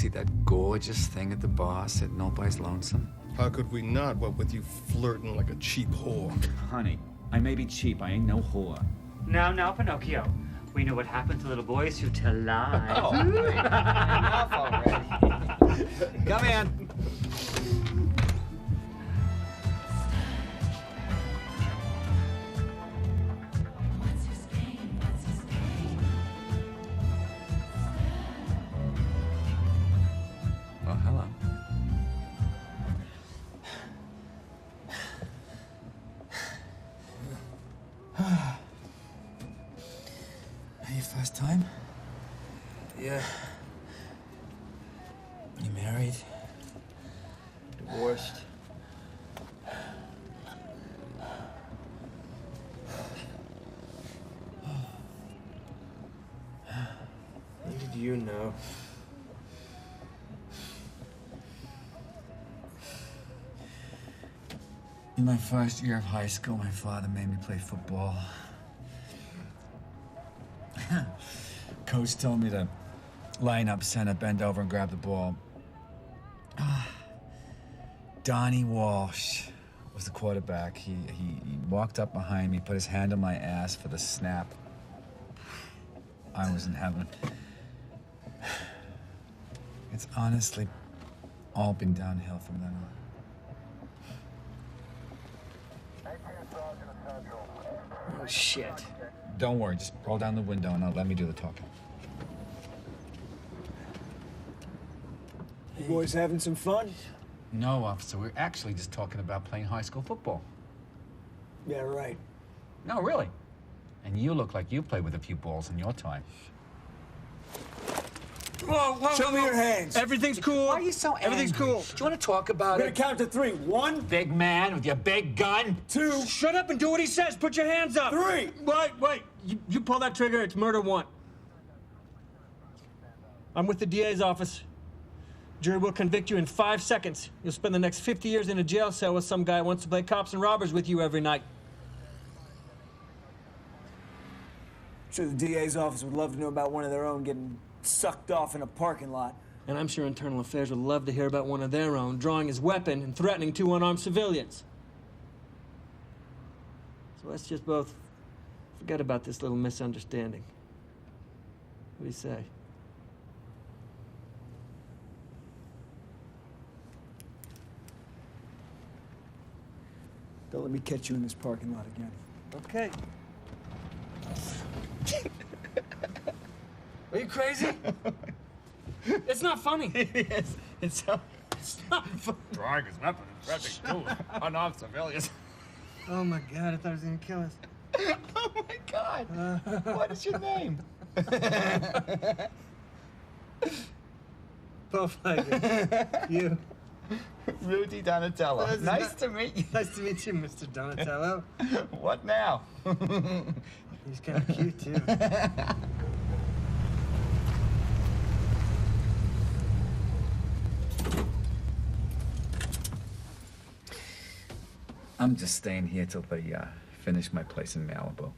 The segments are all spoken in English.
see that gorgeous thing at the bar sitting all by his lonesome? How could we not, what with you flirting like a cheap whore? Honey, I may be cheap, I ain't no whore. Now, Pinocchio. We know what happens to little boys who tell lies. Oh, enough already. Come in. Oh, hello. Your first time? Yeah. You married? Divorced. How did you know? In my first year of high school, my father made me play football. Coach told me to line up center, bend over, and grab the ball. Donnie Walsh was the quarterback. He walked up behind me, put his hand on my ass for the snap. I was in heaven. It's honestly all been downhill from then on. Oh, shit. Don't worry, just roll down the window and let me do the talking. You boys having some fun? No, officer, we're actually just talking about playing high school football. Yeah, right. No, really. And you look like you played with a few balls in your time. Whoa, show me your hands. Everything's cool. Why are you so Everything's angry? cool. Do you want to talk about We're it? gonna count to 3. 1, Big man with your big gun. 2, Shut up and do what he says. Put your hands up. 3. Wait. You pull that trigger, it's murder 1. I'm with the DA's office. Jury will convict you in 5 seconds. You'll spend the next 50 years in a jail cell with some guy who wants to play cops and robbers with you every night. I'm sure the DA's office would love to know about one of their own getting sucked off in a parking lot. And I'm sure Internal Affairs would love to hear about one of their own drawing his weapon and threatening 2 unarmed civilians. So let's just both forget about this little misunderstanding. What do you say? Don't let me catch you in this parking lot again. Okay. Are you crazy? It's not funny. Yes, it's not funny. drawing his weapon and threatening 2 unarmed civilians. Oh my God, I thought he was gonna kill us. Oh my God! What is your name? Bowfleger. You. Rudy Donatello. That's Nice not- to meet you. Nice to meet you, Mr. Donatello. What now? He's kind of cute, too. I'm just staying here till they finish my place in Malibu.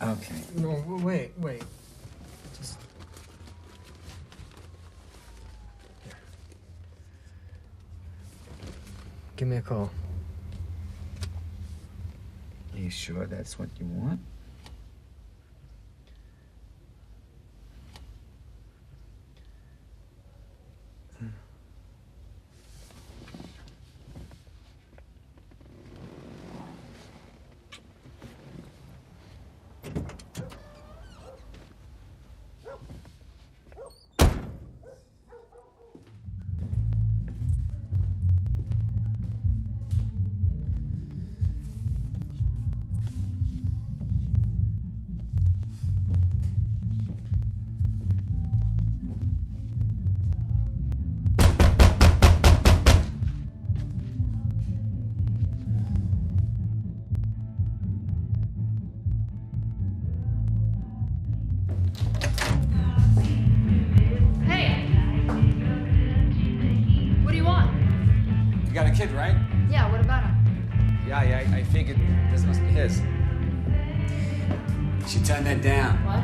Okay. No, wait. Just... Here. Give me a call. Are you sure that's what you want? Hey! What do you want? You got a kid, right? Yeah, what about him? Yeah, I figured this must be his. You should turn that down. What?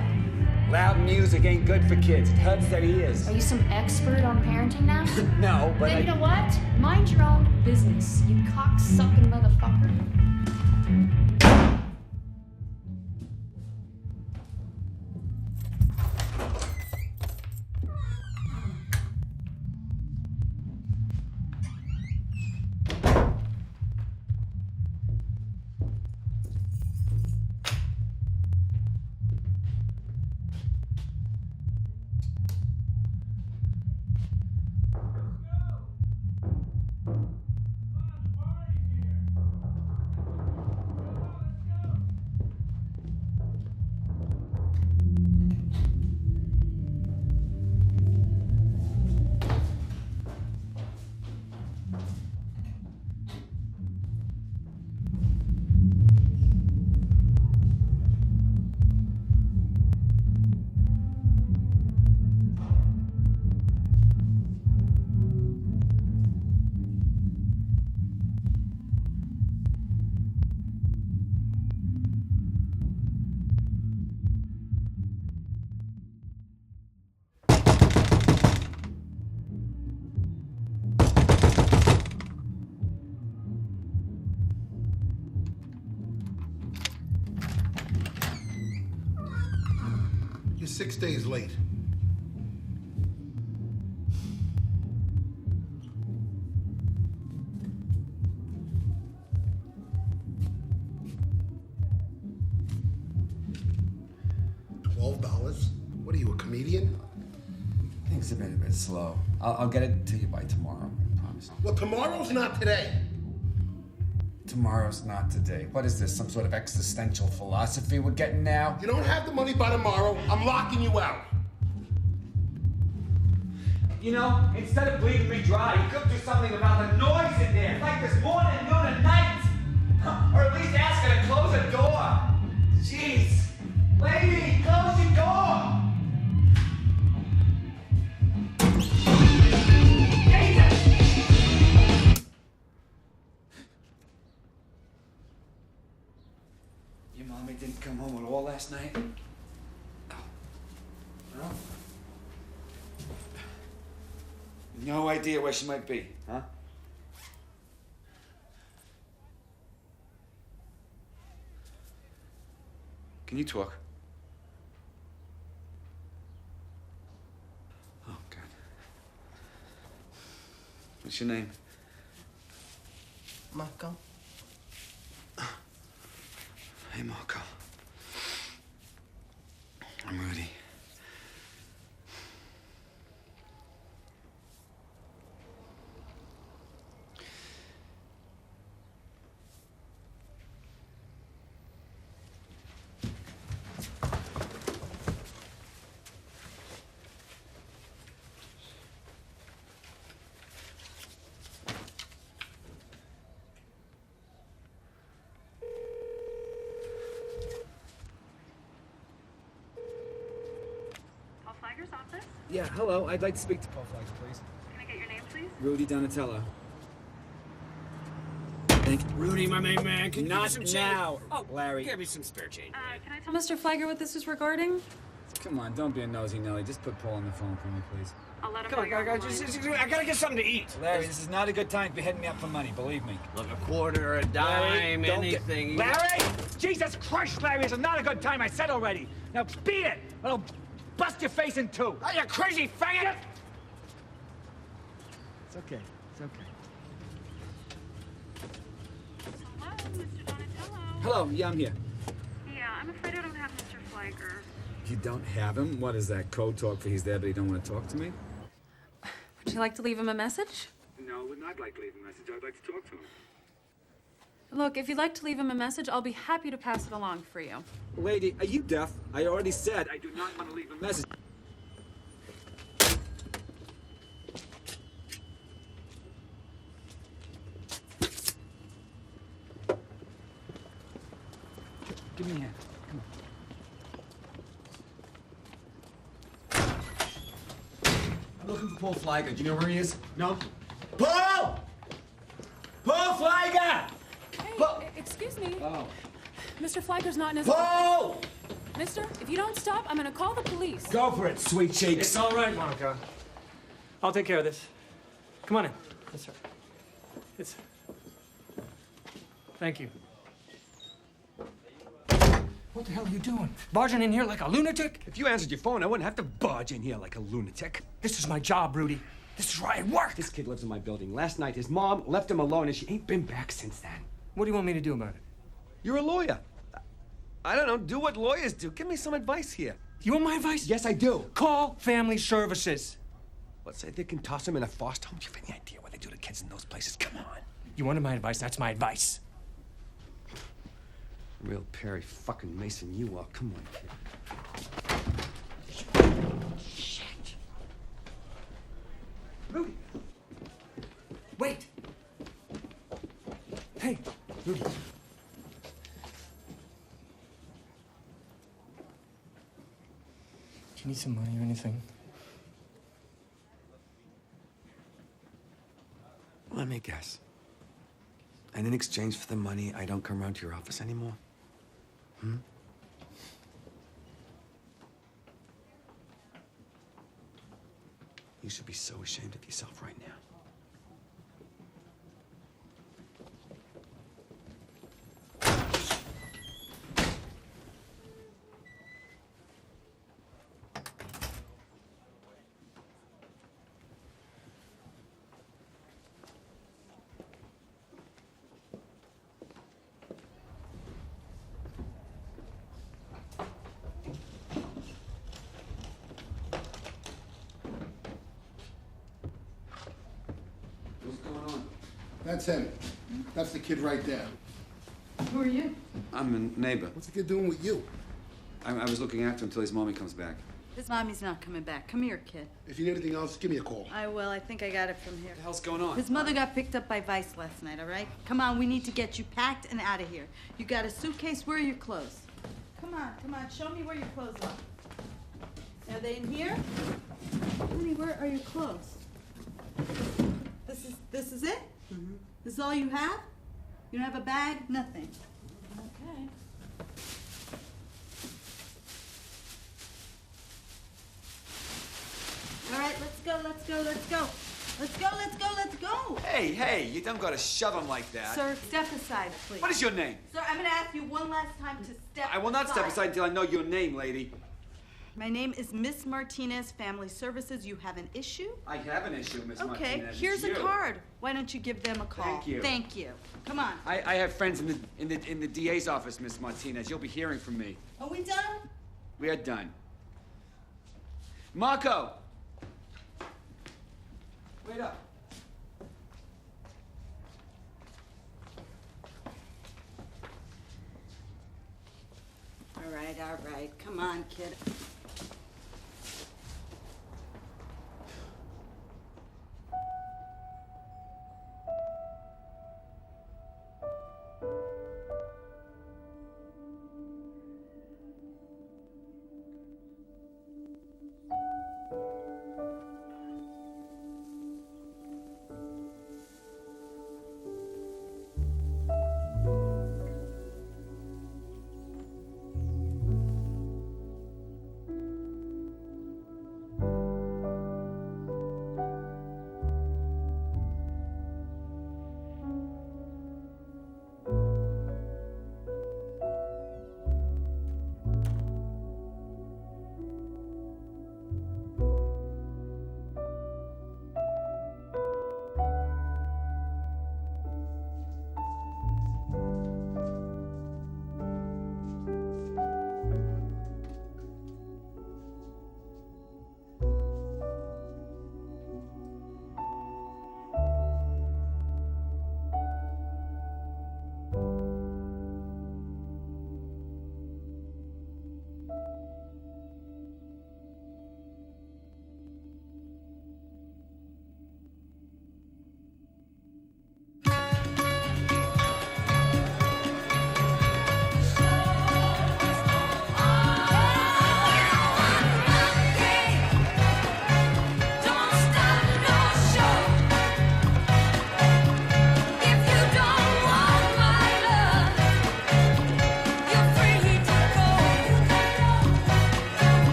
Loud music ain't good for kids. It hurts their ears. Are you some expert on parenting now? No, but Then you know what? Mind your own business, you cock-sucking motherfucker. You're 6 days late. $12? What are you, a comedian? Things have been a bit slow. I'll get it to you by tomorrow, I promise. Well, tomorrow's not today. Tomorrow's not today. What is this, some sort of existential philosophy we're getting now? You don't have the money by tomorrow, I'm locking you out. You know, instead of bleeding me dry, you could do something about the noise in there. Like this morning, noon, and night. Or at least ask her to close the door. Jeez. Lady, close your door. Your mommy didn't come home at all last night? No? No idea where she might be, huh? Can you talk? Oh, God. What's your name? Marco? Hey, Marco. I'm Rudy. Flagger's office? Yeah, hello. I'd like to speak to Paul Flags, please. Can I get your name, please? Rudy Donatello. Thank you. Rudy, my main man, can you give me Not some change? now, Oh, Larry. Give me some spare change. Can I tell Mr. Flagger what this is regarding? Come on, don't be a nosy Nelly. Just put Paul on the phone for me, please. I'll let him Come know on, you're on the line. I gotta get something to eat. Larry, this is not a good time to be hitting me up for money, believe me. Look, a quarter, a dime, anything. Larry! Jesus Christ, Larry, this is not a good time, I said already. Now beat it, or I'll bust your face in two. Are you crazy faggot? It's okay, it's okay. Hello, Mr. Donatello. Hello, yeah, I'm here. Yeah, I'm afraid I don't have Mr. Flagger. You don't have him? What is that, code talk for he's there but he don't want to talk to me? Would you like to leave him a message? No, I would not like to leave a message. I'd like to talk to him. Look, if you'd like to leave him a message, I'll be happy to pass it along for you. Lady, are you deaf? I already said I do not want to leave a message. Give me a hand. Come on. I'm looking for Paul Flagger. Do you know where he is? No? Paul! Paul Flagger! Hey, Excuse me. Oh. Mr. Flanker's not in his Whoa! Mister, if you don't stop, I'm gonna call the police. Go for it, sweet cheeks. It's all right, Monica. I'll take care of this. Come on in. Yes, sir. It's... Thank you. What the hell are you doing? Barging in here like a lunatic? If you answered your phone, I wouldn't have to barge in here like a lunatic. This is my job, Rudy. This is where I work. This kid lives in my building. Last night, his mom left him alone, and she ain't been back since then. What do you want me to do about it? You're a lawyer. I don't know. Do what lawyers do. Give me some advice here. You want my advice? Yes, I do. Call Family Services. Let's say they can toss him in a foster home. Do you have any idea what they do to kids in those places? Come on. You wanted my advice? That's my advice. Real Perry fucking Mason you are. Come on, kid. Shit. Rudy. Wait. Hey, Rudy. Do you need some money or anything? Let me guess. And in exchange for the money, I don't come around to your office anymore? Hmm? You should be so ashamed of yourself right now. That's him. That's the kid right there. Who are you? I'm a neighbor. What's the kid doing with you? I was looking after him until his mommy comes back. His mommy's not coming back. Come here, kid. If you need anything else, give me a call. I will. I think I got it from here. What the hell's going on? His mother got picked up by Vice last night, all right? Come on, we need to get you packed and out of here. You got a suitcase? Where are your clothes? Come on, show me where your clothes are. Are they in here? Honey, where are your clothes? This is it? Mm-hmm. This is all you have? You don't have a bag? Nothing. Okay. All right, let's go. Hey, you don't gotta shove him like that. Sir, step aside, please. What is your name? Sir, I'm gonna ask you one last time to step I will not step aside until I know your name, lady. My name is Miss Martinez, Family Services. You have an issue? I have an issue, Miss Okay, Martinez. It's here's a you. card. Why don't you give them a call? Thank you. Thank you. Come on. I have friends in the DA's office, Miss Martinez. You'll be hearing from me. Are we done? We are done. Marco! Wait up. All right. Come on, kid.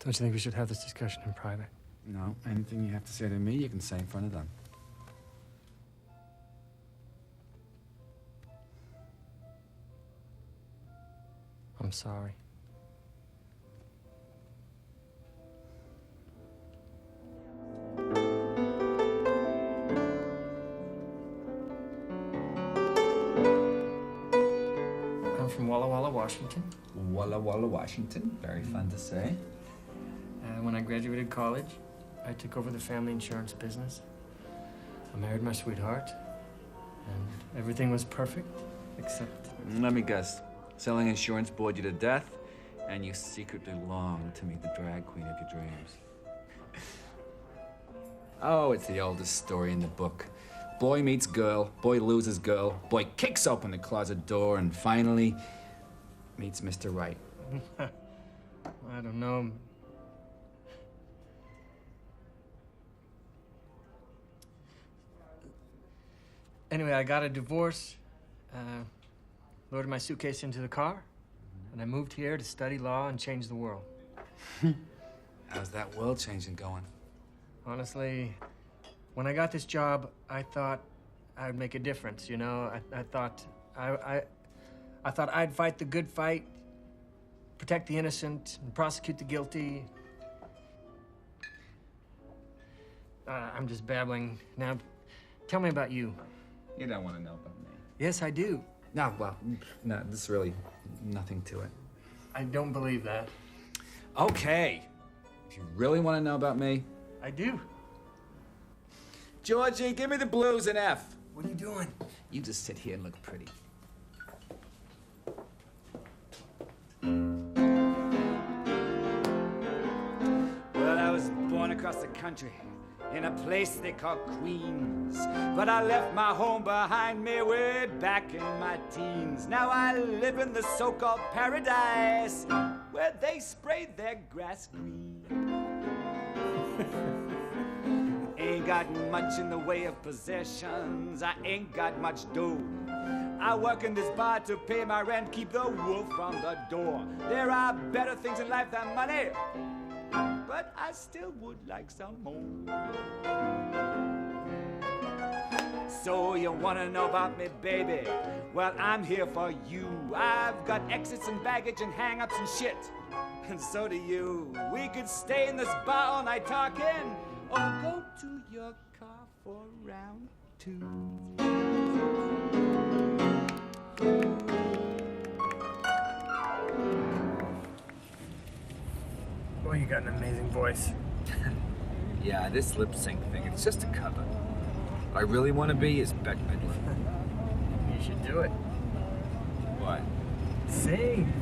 Don't you think we should have this discussion in private? No, anything you have to say to me, you can say in front of them. I'm sorry. I'm from Walla Walla, Washington. Walla Walla, Washington. Very fun to say. When I graduated college, I took over the family insurance business. I married my sweetheart, and everything was perfect, except... Let me guess. Selling insurance bored you to death, and you secretly longed to meet the drag queen of your dreams. Oh, it's the oldest story in the book. Boy meets girl, boy loses girl, boy kicks open the closet door, and finally meets Mr. Right. I don't know. Anyway, I got a divorce, loaded my suitcase into the car, and I moved here to study law and change the world. How's that world changing going? Honestly, when I got this job, I thought I'd make a difference, you know? I thought I'd fight the good fight, protect the innocent, and prosecute the guilty. I'm just babbling. Now, tell me about you. You don't want to know about me. Yes, I do. No, well, no, there's really nothing to it. I don't believe that. Okay. If you really want to know about me... I do. Georgie, give me the blues in F. What are you doing? You just sit here and look pretty. Well, I was born across the country in a place they call Queens. But I left my home behind me way back in my teens. Now I live in the so-called paradise where they sprayed their grass green. Ain't got much in the way of possessions. I ain't got much dough. I work in this bar to pay my rent, keep the wolf from the door. There are better things in life than money, but I still would like some more. So you wanna know about me, baby? Well, I'm here for you. I've got exits and baggage and hang-ups and shit. And so do you. We could stay in this bar all night talking, or go to your car for round two. Boy, you got an amazing voice. Yeah, this lip sync thing, it's just a cover. What I really want to be is Bette Midler. You should do it. What? Sing.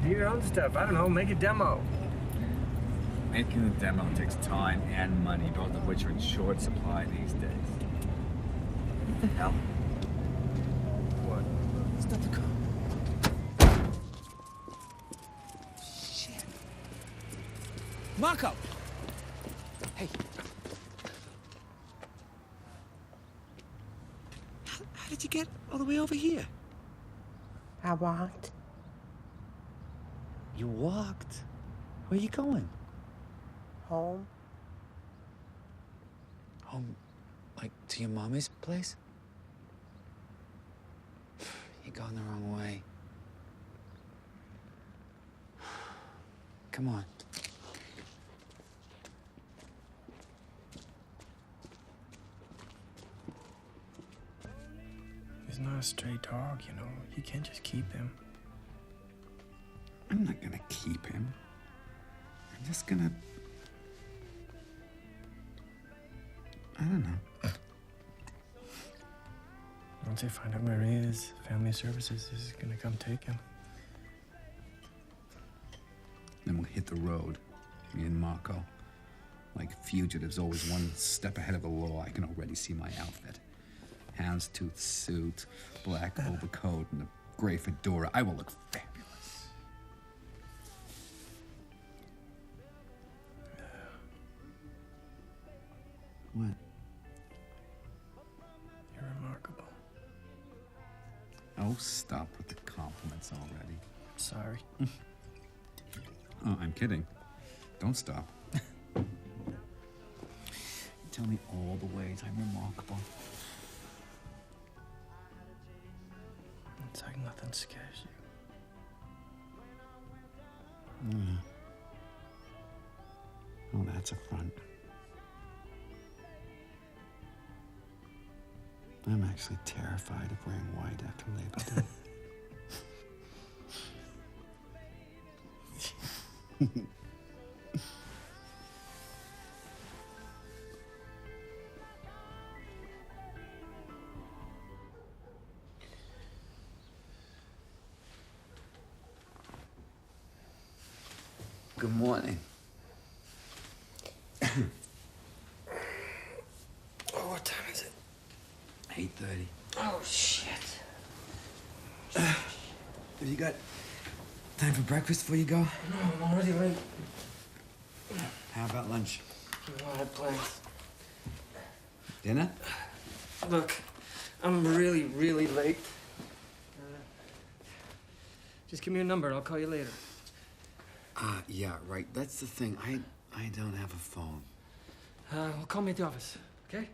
Do your own stuff. I don't know, make a demo. Making the demo takes time and money, both of which are in short supply these days. What the hell? What? It's not the car. Marco! Hey. How did you get all the way over here? I walked. You walked? Where are you going? Home. Home, like to your mommy's place? You're going the wrong way. Come on. He's not a stray dog, you know. You can't just keep him. I'm not gonna keep him. I'm just gonna... I don't know. Once they find out where he is, Family Services is gonna come take him. Then we'll hit the road, me and Marco. Like fugitives, always one step ahead of the law. I can already see my outfit. Houndstooth suit, black overcoat, and a gray fedora. I will look fabulous. What? You're remarkable. Oh, stop with the compliments already. Sorry. Oh, I'm kidding. Don't stop. Tell me all the ways I'm remarkable. It's like nothing scares you. Oh, that's a front. I'm actually terrified of wearing white after Labor Day. Good morning. Oh, what time is it? 8:30. Oh, shit. Have you got time for breakfast before you go? No, I'm already late. How about lunch? No, I had plans. Dinner? Look, I'm really, really late. Just give me your number and I'll call you later. Yeah, right. That's the thing. I don't have a phone. Well, call me at the office, okay?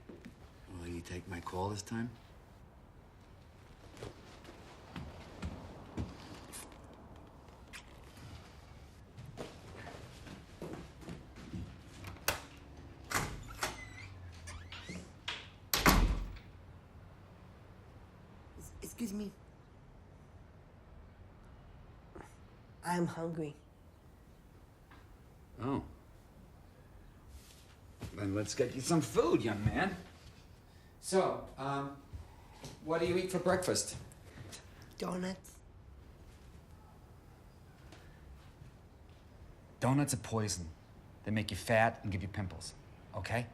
Will you take my call this time? Excuse me. I'm hungry. Oh. Then let's get you some food, young man. So, what do you eat for breakfast? Donuts. Donuts are poison. They make you fat and give you pimples, okay?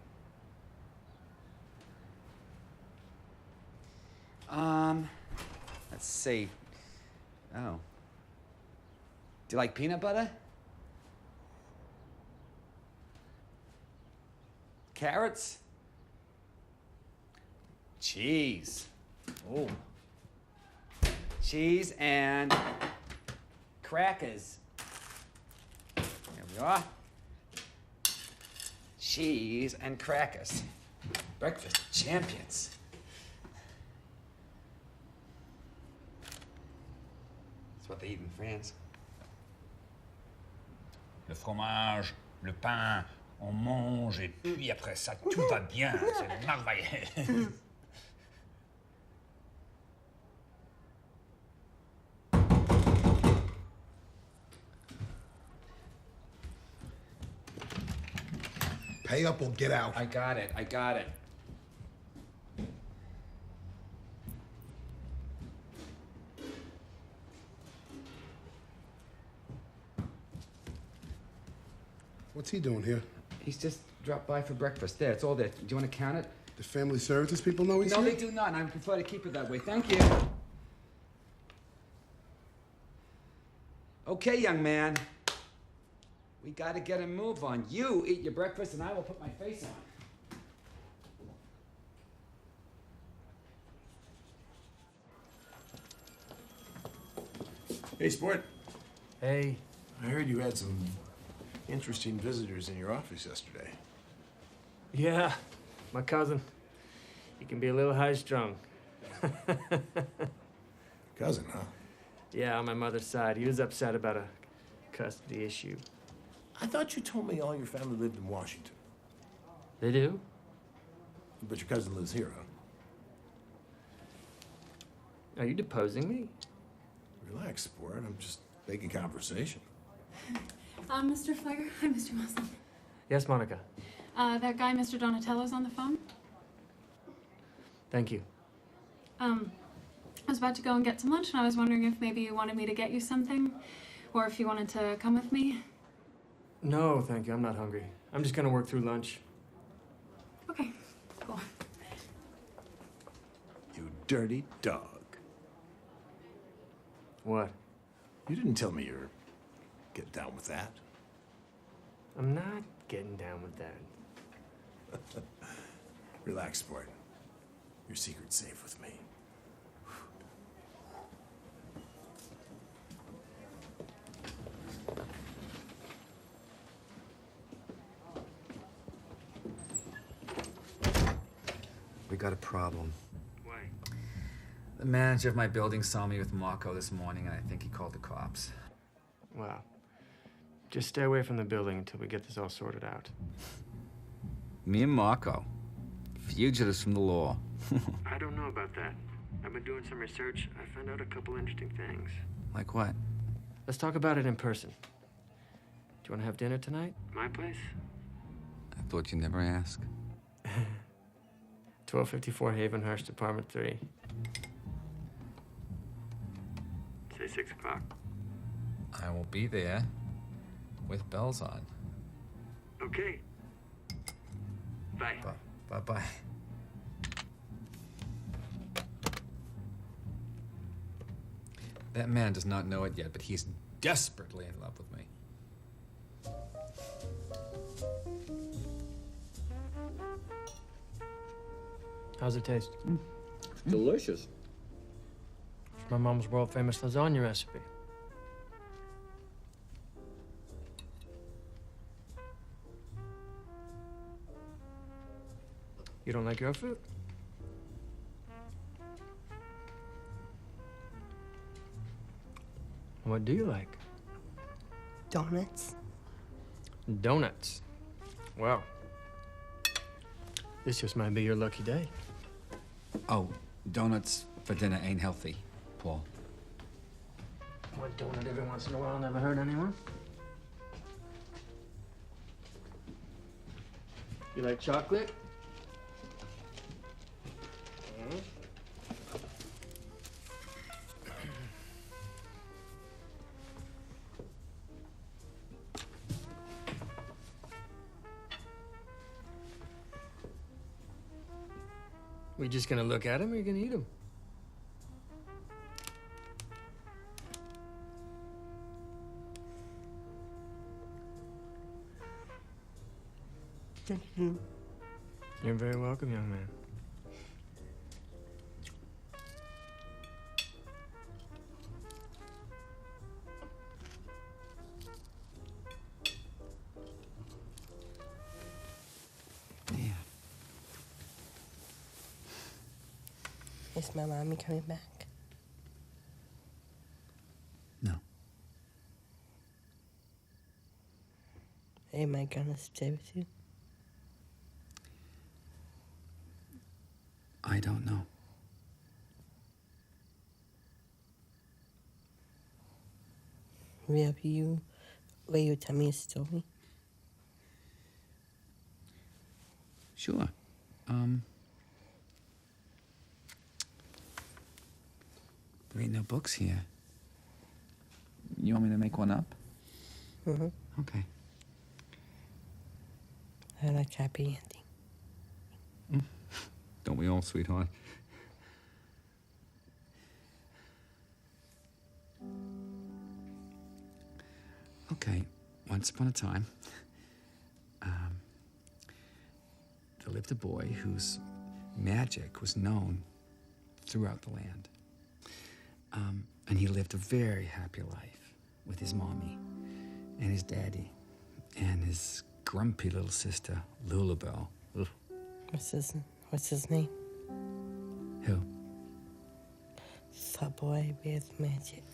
Let's see. Oh. Do you like peanut butter? Carrots? Cheese. Oh. Cheese and crackers. There we are. Cheese and crackers. Breakfast of champions. That's what they eat in France. Le fromage, le pain, on mange et puis après ça, tout va bien. C'est merveilleux. Pay up or get out. I got it. I got it. What's he doing here? He's just dropped by for breakfast. There, it's all there. Do you want to count it? The family services people know he's No, here? they do not, and I prefer to keep it that way. Thank you. Okay, young man. We gotta get a move on. You eat your breakfast, and I will put my face on. Hey, Sport. Hey. I heard you had some interesting visitors in your office yesterday. Yeah, my cousin. He can be a little high-strung. Cousin, huh? Yeah, on my mother's side. He was upset about a custody issue. I thought you told me all your family lived in Washington. They do? But your cousin lives here, huh? Are you deposing me? Relax, Sport. I'm just making conversation. Mr. Flagger. Hi, Mr. Wilson. Yes, Monica. That guy, Mr. Donatello's on the phone. Thank you. I was about to go and get some lunch, and I was wondering if maybe you wanted me to get you something, or if you wanted to come with me. No, thank you. I'm not hungry. I'm just gonna work through lunch. Okay, cool. You dirty dog. What? You didn't tell me you're getting down with that. I'm not getting down with that. Relax, Sport. Your secret's safe with me. got a problem. Why? The manager of my building saw me with Marco this morning, and I think he called the cops. Wow. Just stay away from the building until we get this all sorted out. Me and Marco, fugitives from the law. I don't know about that. I've been doing some research. I found out a couple interesting things. Like what? Let's talk about it in person. Do you want to have dinner tonight? My place? I thought you'd never ask. 1254 Havenhurst, Apartment 3. Say 6 o'clock. I will be there with bells on. Okay. Bye. Bye-bye. That man does not know it yet, but he's desperately in love with me. How's it taste? Delicious. It's my mom's world-famous lasagna recipe. You don't like your food? What do you like? Donuts. Donuts. Well, this just might be your lucky day. Oh, donuts for dinner ain't healthy, Paul. One donut every once in a while never hurt anyone. You like chocolate? We just gonna look at him or you gonna eat him? Thank you. You're very welcome, young man. Is my mommy coming back? No. Am I gonna stay with you? I don't know. Will you tell me a story? Sure. There ain't no books here. You want me to make one up? Mm-hmm. Okay. I like happy ending. Don't we all, sweetheart? Okay, once upon a time, there lived a boy whose magic was known throughout the land. And he lived a very happy life with his mommy and his daddy and his grumpy little sister, Lulabelle. Ugh. What's his name? Who? The boy with magic.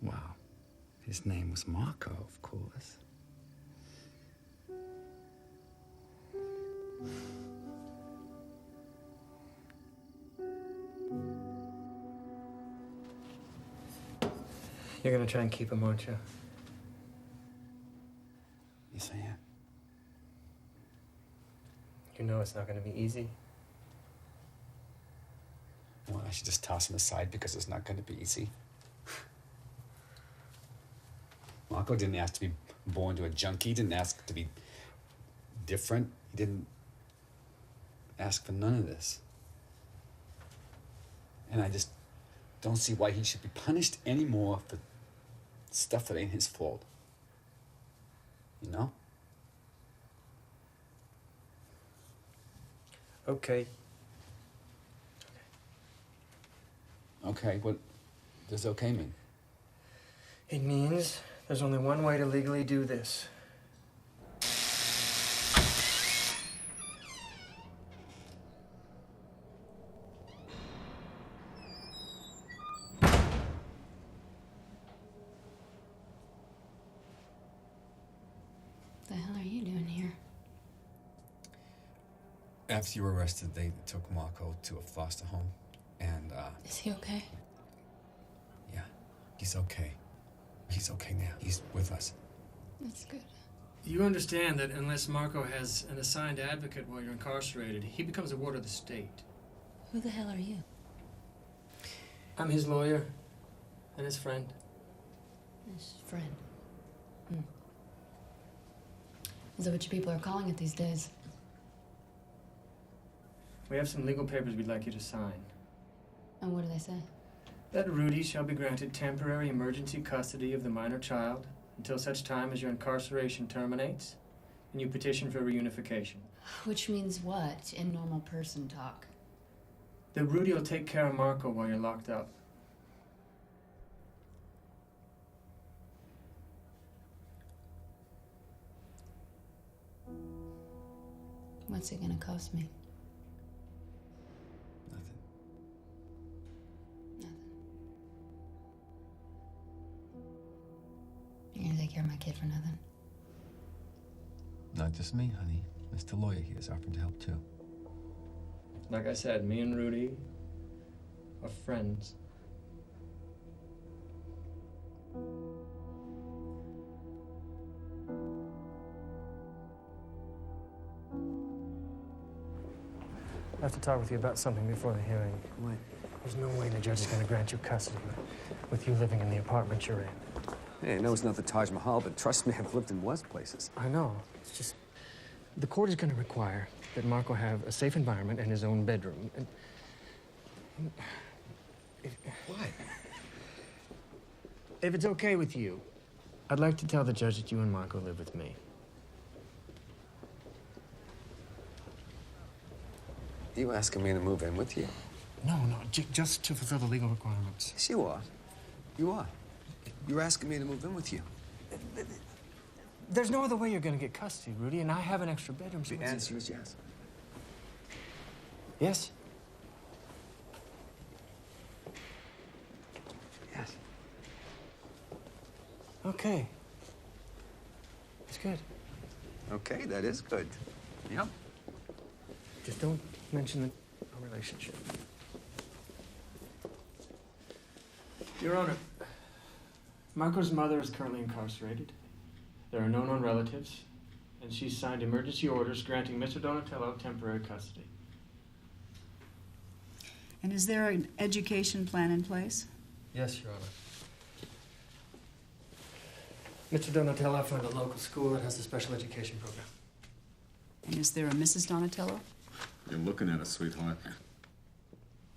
Wow. His name was Marco, of course. You're gonna try and keep him, aren't you? Yes, I am. You know it's not gonna be easy. Well, I should just toss him aside because it's not going to be easy. Marco didn't ask to be born to a junkie. He didn't ask to be different. He didn't ask for none of this. And I just don't see why he should be punished anymore for stuff that ain't his fault. You know? Okay. Okay, what does okay mean? It means there's only one way to legally do this. After you were arrested, they took Marco to a foster home. And, Is he okay? yeah, he's okay. He's okay now. He's with us. That's good. You understand that unless Marco has an assigned advocate while you're incarcerated, he becomes a ward of the state. Who the hell are you? I'm his lawyer and his friend. His friend. Is that what you people are calling it these days? We have some legal papers we'd like you to sign. And what do they say? That Rudy shall be granted temporary emergency custody of the minor child until such time as your incarceration terminates and you petition for reunification. Which means what in normal person talk? That Rudy will take care of Marco while you're locked up. What's it gonna cost me? Nothing. You're gonna take care of my kid for nothing? Not just me, honey. Mr. Lawyer here is offering to help too. Like I said, me and Rudy are friends. I have to talk with you about something before the hearing. What? There's no way the judge is going to grant you custody with you living in the apartment you're in. Hey, I know it's not the Taj Mahal, but trust me, I've lived in worse places. I know. It's just the court is going to require that Marco have a safe environment and his own bedroom. And Why? if it's okay with you, I'd like to tell the judge that you and Marco live with me. You asking me to move in with you? No, just to fulfill the legal requirements. Yes, you are. You are. You're asking me to move in with you. There's no other way you're going to get custody, Rudy, and I have an extra bedroom. So The answer is yes. Yes? Yes. Okay. It's good. Okay, that is good. Yep. Just don't mention our relationship. Your Honor, Marco's mother is currently incarcerated. There are no known relatives, and she's signed emergency orders granting Mr. Donatello temporary custody. And is there an education plan in place? Yes, Your Honor. Mr. Donatello found a local school that has a special education program. And is there a Mrs. Donatello? You're looking at a sweetheart.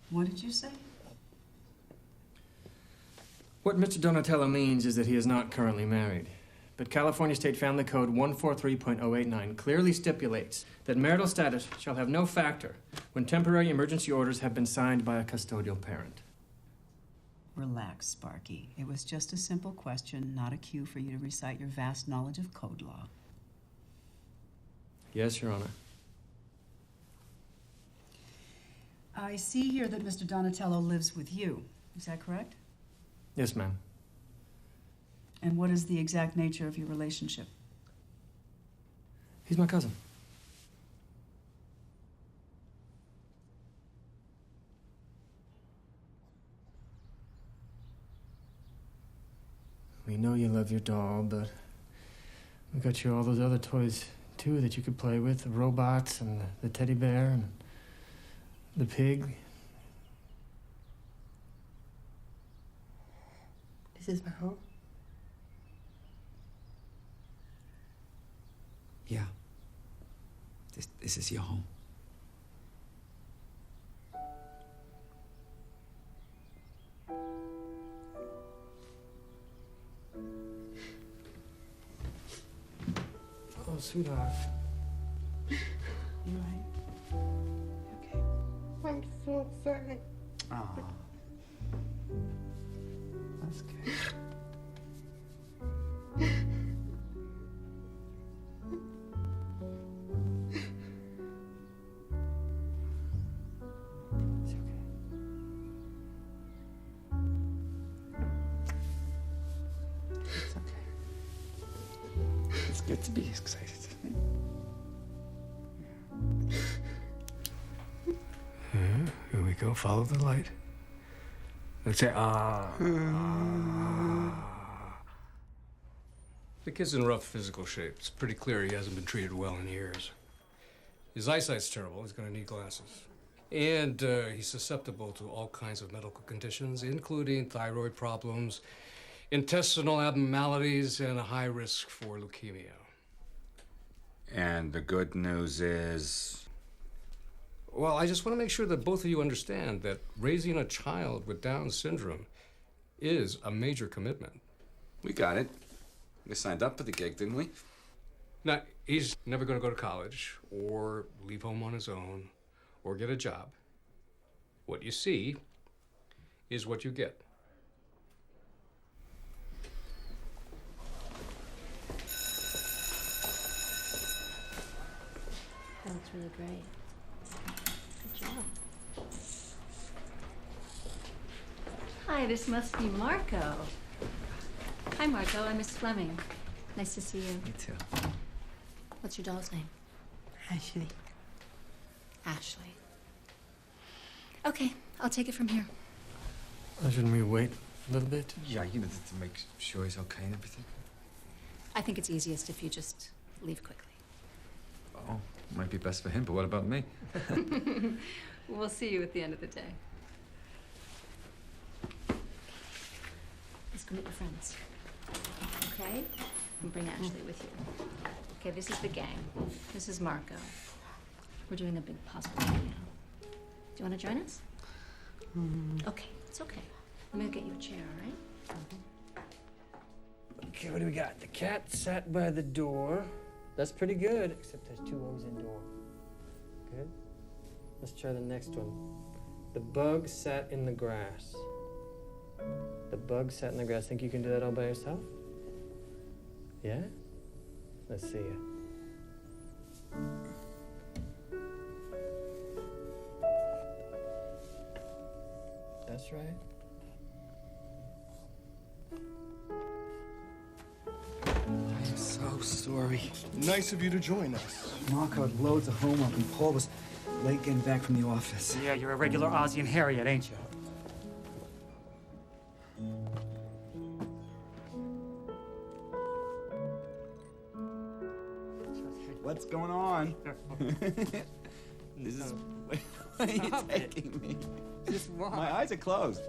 What did you say? What Mr. Donatello means is that he is not currently married. But California State Family Code 143.089 clearly stipulates that marital status shall have no factor when temporary emergency orders have been signed by a custodial parent. Relax, Sparky. It was just a simple question, not a cue for you to recite your vast knowledge of code law. Yes, Your Honor. I see here that Mr. Donatello lives with you. Is that correct? Yes, ma'am. And what is the exact nature of your relationship? He's my cousin. We know you love your doll, but we got you all those other toys, too, that you could play with. The robots and the teddy bear and the pig. This is my home. Yeah. This is your home. Oh, sweetheart. You right? Okay. I'm so sorry. Oh. That's good. It's okay. It's good to be excited. go. Follow the light. Let's say, ah. The kid's in rough physical shape. It's pretty clear he hasn't been treated well in years. His eyesight's terrible. He's gonna need glasses. And he's susceptible to all kinds of medical conditions, including thyroid problems, intestinal abnormalities, and a high risk for leukemia. And the good news is... Well, I just want to make sure that both of you understand that raising a child with Down syndrome is a major commitment. We got it. We signed up for the gig, didn't we? Now, he's never going to go to college or leave home on his own or get a job. What you see is what you get. That looks really great. Good job. Hi, this must be Marco. Hi, Marco. I'm Miss Fleming. Nice to see you. Me too. What's your doll's name? Ashley. Ashley. Okay, I'll take it from here. Shouldn't we wait a little bit? Yeah, you know, to make sure he's okay and everything. I think it's easiest if you just leave quickly. Oh, might be best for him, but what about me? We'll see you at the end of the day. Let's go meet your friends. Okay? And bring Ashley with you. Okay, this is the gang. This is Marco. We're doing a big puzzle right now. Do you want to join us? Okay, it's okay. I'm gonna get you a chair, all right? Okay, what do we got? The cat sat by the door. That's pretty good, except there's two O's in door. Good. Let's try the next one. The bug sat in the grass. The bug sat in the grass. Think you can do that all by yourself? Yeah? Let's see you. That's right. I'm so sorry. Nice of you to join us. Marco had loads of homework and Paul was late getting back from the office. Yeah, you're a regular Ozzie and Harriet, ain't you? What's going on? This is... Where are you Stop taking me? Just walk. My eyes are closed.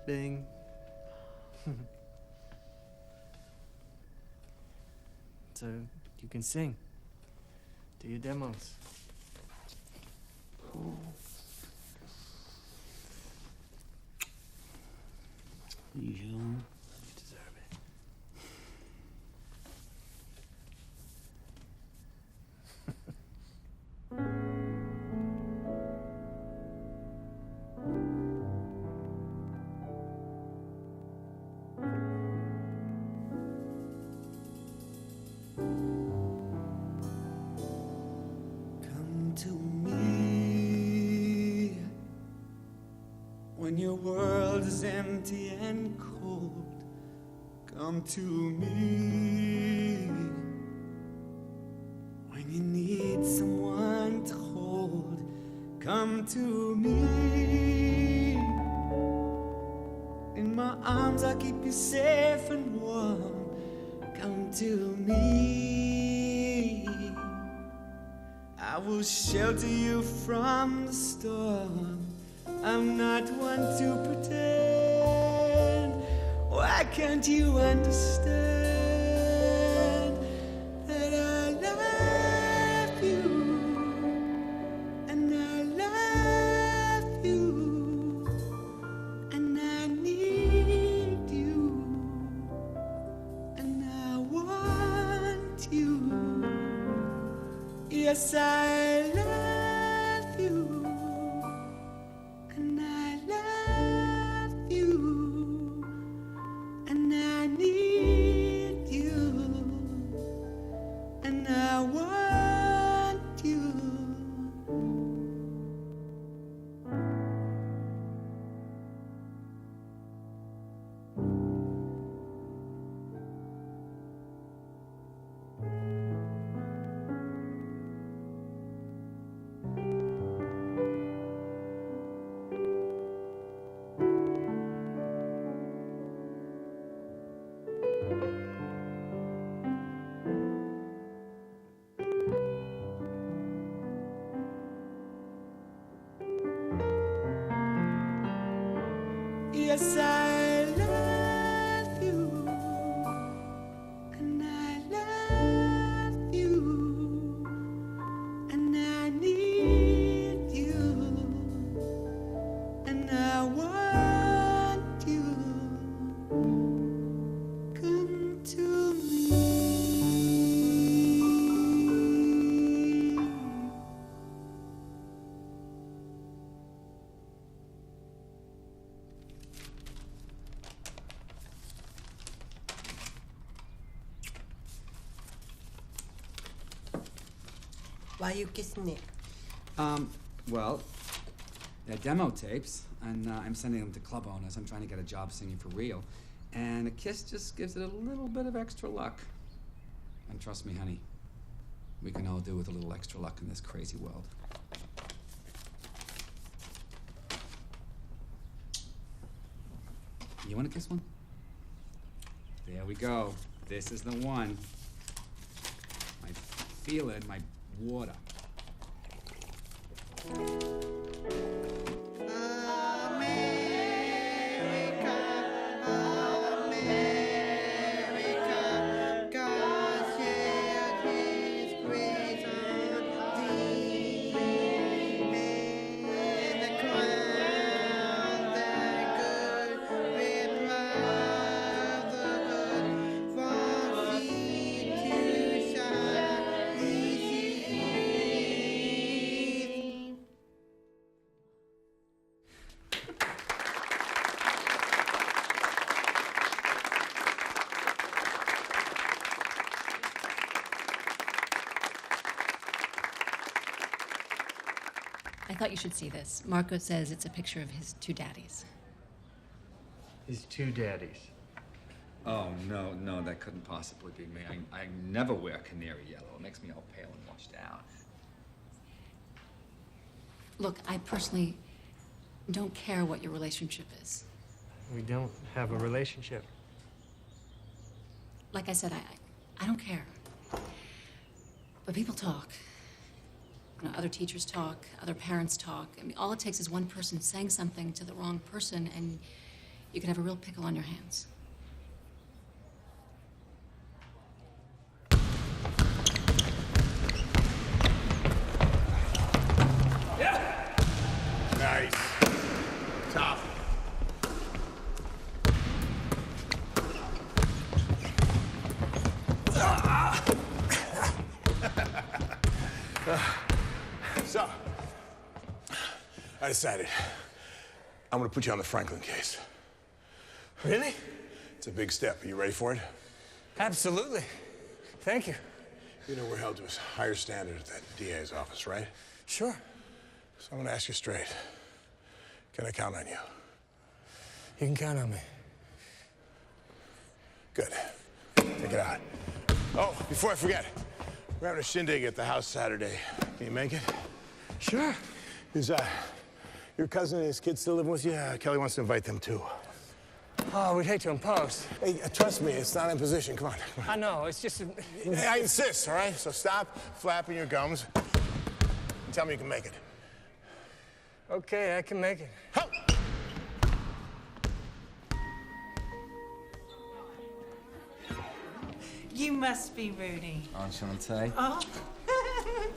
Bing. So, you can sing. Do your demos. You deserve it. Come to me when your world is empty and cold. Come to me when you need someone to hold. Come to me. In my arms I'll keep you safe and warm. Come to me. I will shelter you from the storm. I'm not one to pretend. Why can't you understand that I love you and I love you and I need you and I want you. Yes, I love you and I love you and I need you and I want you. yes, I love you. And I love you. And I need you. And I want you. Come to me. Why are you kissing it? Well, they're demo tapes, and I'm sending them to club owners. I'm trying to get a job singing for real. And a kiss just gives it a little bit of extra luck. And trust me, honey, we can all do with a little extra luck in this crazy world. You want to kiss one? There we go. This is the one. I feel it in my water. I thought you should see this. Marco says it's a picture of his two daddies. His two daddies. Oh, no, that couldn't possibly be me. I never wear canary yellow. It makes me all pale and washed out. Look, I personally don't care what your relationship is. We don't have a relationship. Like I said, I don't care. But people talk. You know, other teachers talk, other parents talk. I mean, all it takes is one person saying something to the wrong person, and you could have a real pickle on your hands. Yeah. Nice. Tough. So, I decided I'm gonna put you on the Franklin case. Really? It's a big step. Are you ready for it? Absolutely. Thank you. You know we're held to a higher standard at that DA's office, right? Sure. So I'm gonna ask you straight. Can I count on you? You can count on me. Good. Take it out. Oh, before I forget, we're having a shindig at the house Saturday. Can you make it? Sure. Is your cousin and his kids still living with you? Kelly wants to invite them too. Oh, we'd hate to impose. Hey, trust me, it's not imposition. Come on. I know, it's just... Hey, I insist, all right? So stop flapping your gums and tell me you can make it. Okay, I can make it. Help! You must be Rudy. Enchanté. Oh,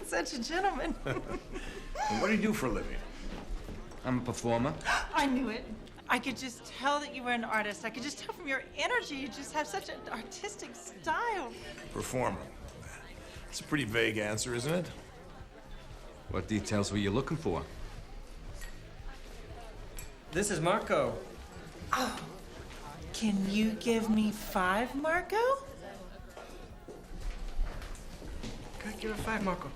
such a gentleman. What do you do for a living? I'm a performer. I knew it. I could just tell that you were an artist. I could just tell from your energy. You just have such an artistic style. Performer. It's a pretty vague answer, isn't it? What details were you looking for? This is Marco. Oh, can you give me 5, Marco? Okay, give it 5, Marco.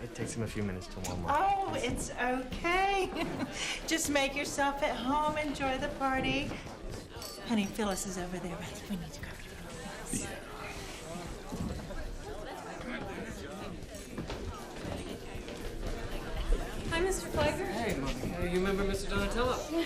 It takes him a few minutes to warm up. Oh, it's okay. Just make yourself at home. Enjoy the party. Honey, Phyllis is over there. We need to go. Yeah. Hi, Mr. Flager. Hey, Monica. You remember Mr. Donatello? Yeah.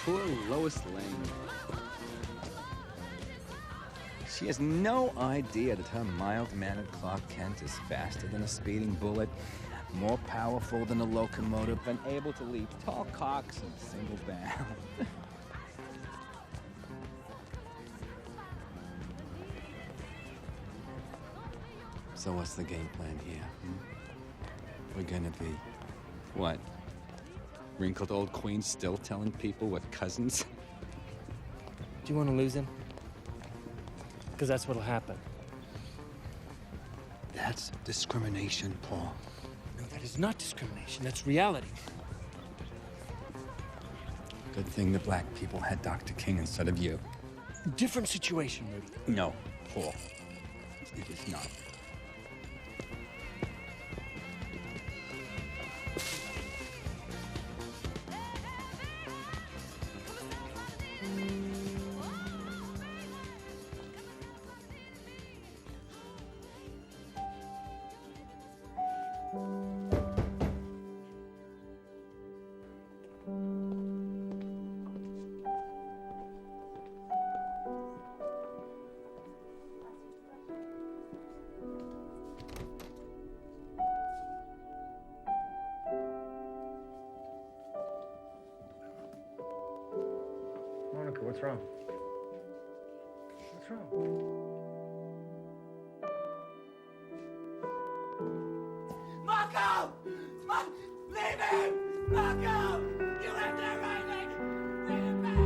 Poor Lois Lane. She has no idea that her mild-mannered Clark Kent is faster than a speeding bullet, more powerful than a locomotive, and able to leap tall cocks in a single bound. So what's the game plan here? We're gonna be what? Wrinkled old queens still telling people we're cousins? Do you want to lose him? Because that's what'll happen. That's discrimination, Paul. No, that is not discrimination. That's reality. Good thing the black people had Dr. King instead of you. Different situation, Rudy. No, Paul. It is not. Monica, what's wrong? What's wrong? Marco! Leave him! Marco! You have no right to bring him back!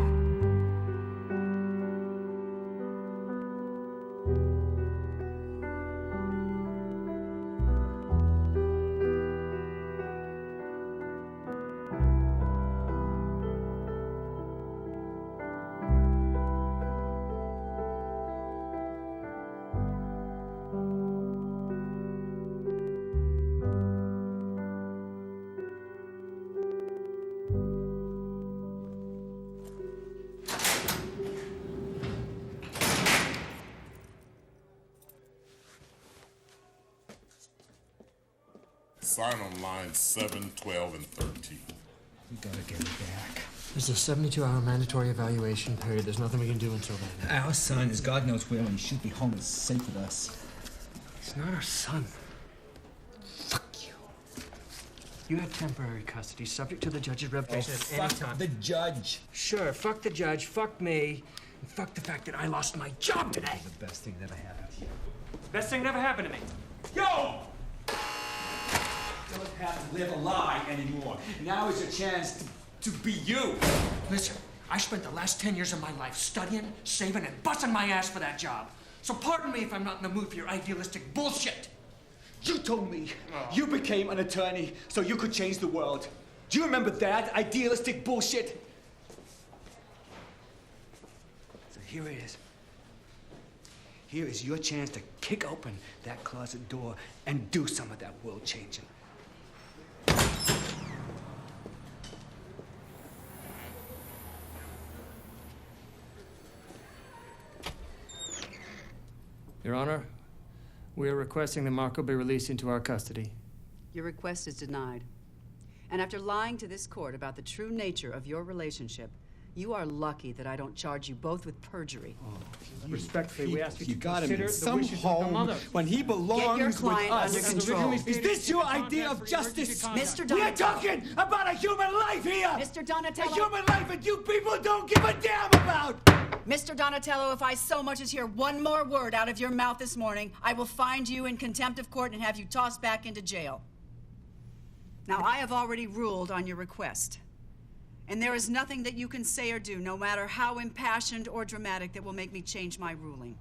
Sign on lines 7, 12, and 13. You gotta get it back. There's a 72-hour mandatory evaluation period. There's nothing we can do until then. Our son is God knows where, and he should be home and safe with us. He's not our son. Fuck you. You have temporary custody, subject to the judge's revocation at any time. The judge. Sure, fuck the judge, fuck me, and fuck the fact that I lost my job today. The best thing that ever happened to you. Best thing that ever happened to me. Yo! Don't have to live a lie anymore. Now is your chance to be you. Listen, I spent the last 10 years of my life studying, saving, and busting my ass for that job. So pardon me if I'm not in the mood for your idealistic bullshit. You told me you became an attorney so you could change the world. Do you remember that idealistic bullshit? So here it is. Here is your chance to kick open that closet door and do some of that world changing. Your Honor, we are requesting that Marco be released into our custody. Your request is denied. And after lying to this court about the true nature of your relationship, you are lucky that I don't charge you both with perjury. Respectfully, we ask you to got him consider in the some wishes of the home mother. when he belongs your with client us. under control. Is this your idea of justice? Mr. We are Donatello. talking about a human life here! Mr. Donatello. A human life that you people don't give a damn about! Mr. Donatello, if I so much as hear one more word out of your mouth this morning, I will find you in contempt of court and have you tossed back into jail. Now, I have already ruled on your request. And there is nothing that you can say or do, no matter how impassioned or dramatic, that will make me change my ruling.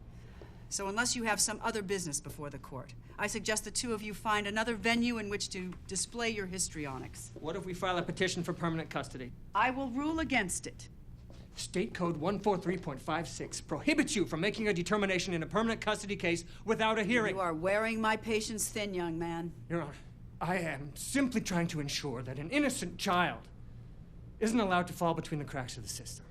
So unless you have some other business before the court, I suggest the two of you find another venue in which to display your histrionics. What if we file a petition for permanent custody? I will rule against it. State Code 143.56 prohibits you from making a determination in a permanent custody case without a hearing. You are wearing my patience thin, young man. Your Honor, I am simply trying to ensure that an innocent child isn't allowed to fall between the cracks of the system.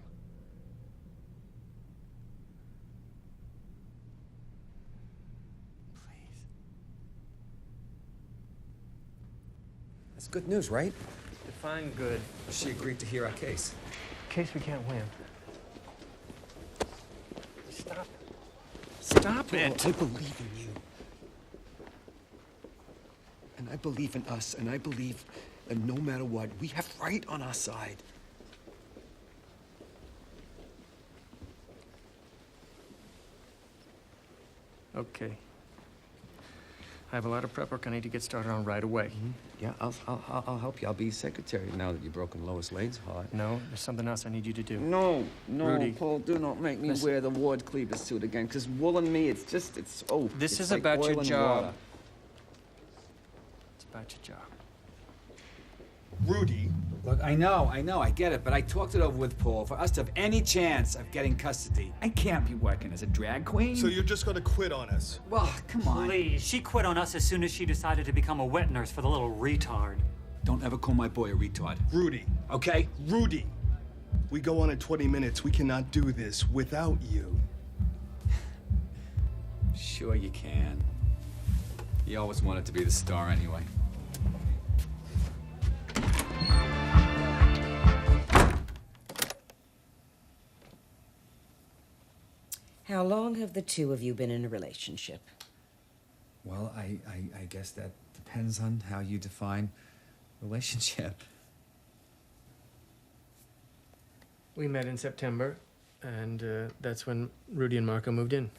That's good news, right? Define good. She agreed to hear our case. case we can't win. Stop. Stop it. I believe in you. And I believe in us, and I believe that no matter what, we have right on our side. Okay. I have a lot of prep work I need to get started on right away. Yeah, I'll help you. I'll be secretary now that you've broken Lois Lane's heart. No, there's something else I need you to do. No, Rudy. Paul, do not make me wear the Ward Cleaver suit again, because wool and me, it's This is like about oil your and job. water. It's about your job. Rudy. Look, I know, I get it, but I talked it over with Paul. For us to have any chance of getting custody, I can't be working as a drag queen. So you're just gonna quit on us? Well, come on. Please, she quit on us as soon as she decided to become a wet nurse for the little retard. Don't ever call my boy a retard. Rudy. Okay? Rudy. We go on in 20 minutes. We cannot do this without you. Sure you can. You always wanted to be the star anyway. How long have the two of you been in a relationship? Well, I guess that depends on how you define relationship. We met in September, and that's when Rudy and Marco moved in.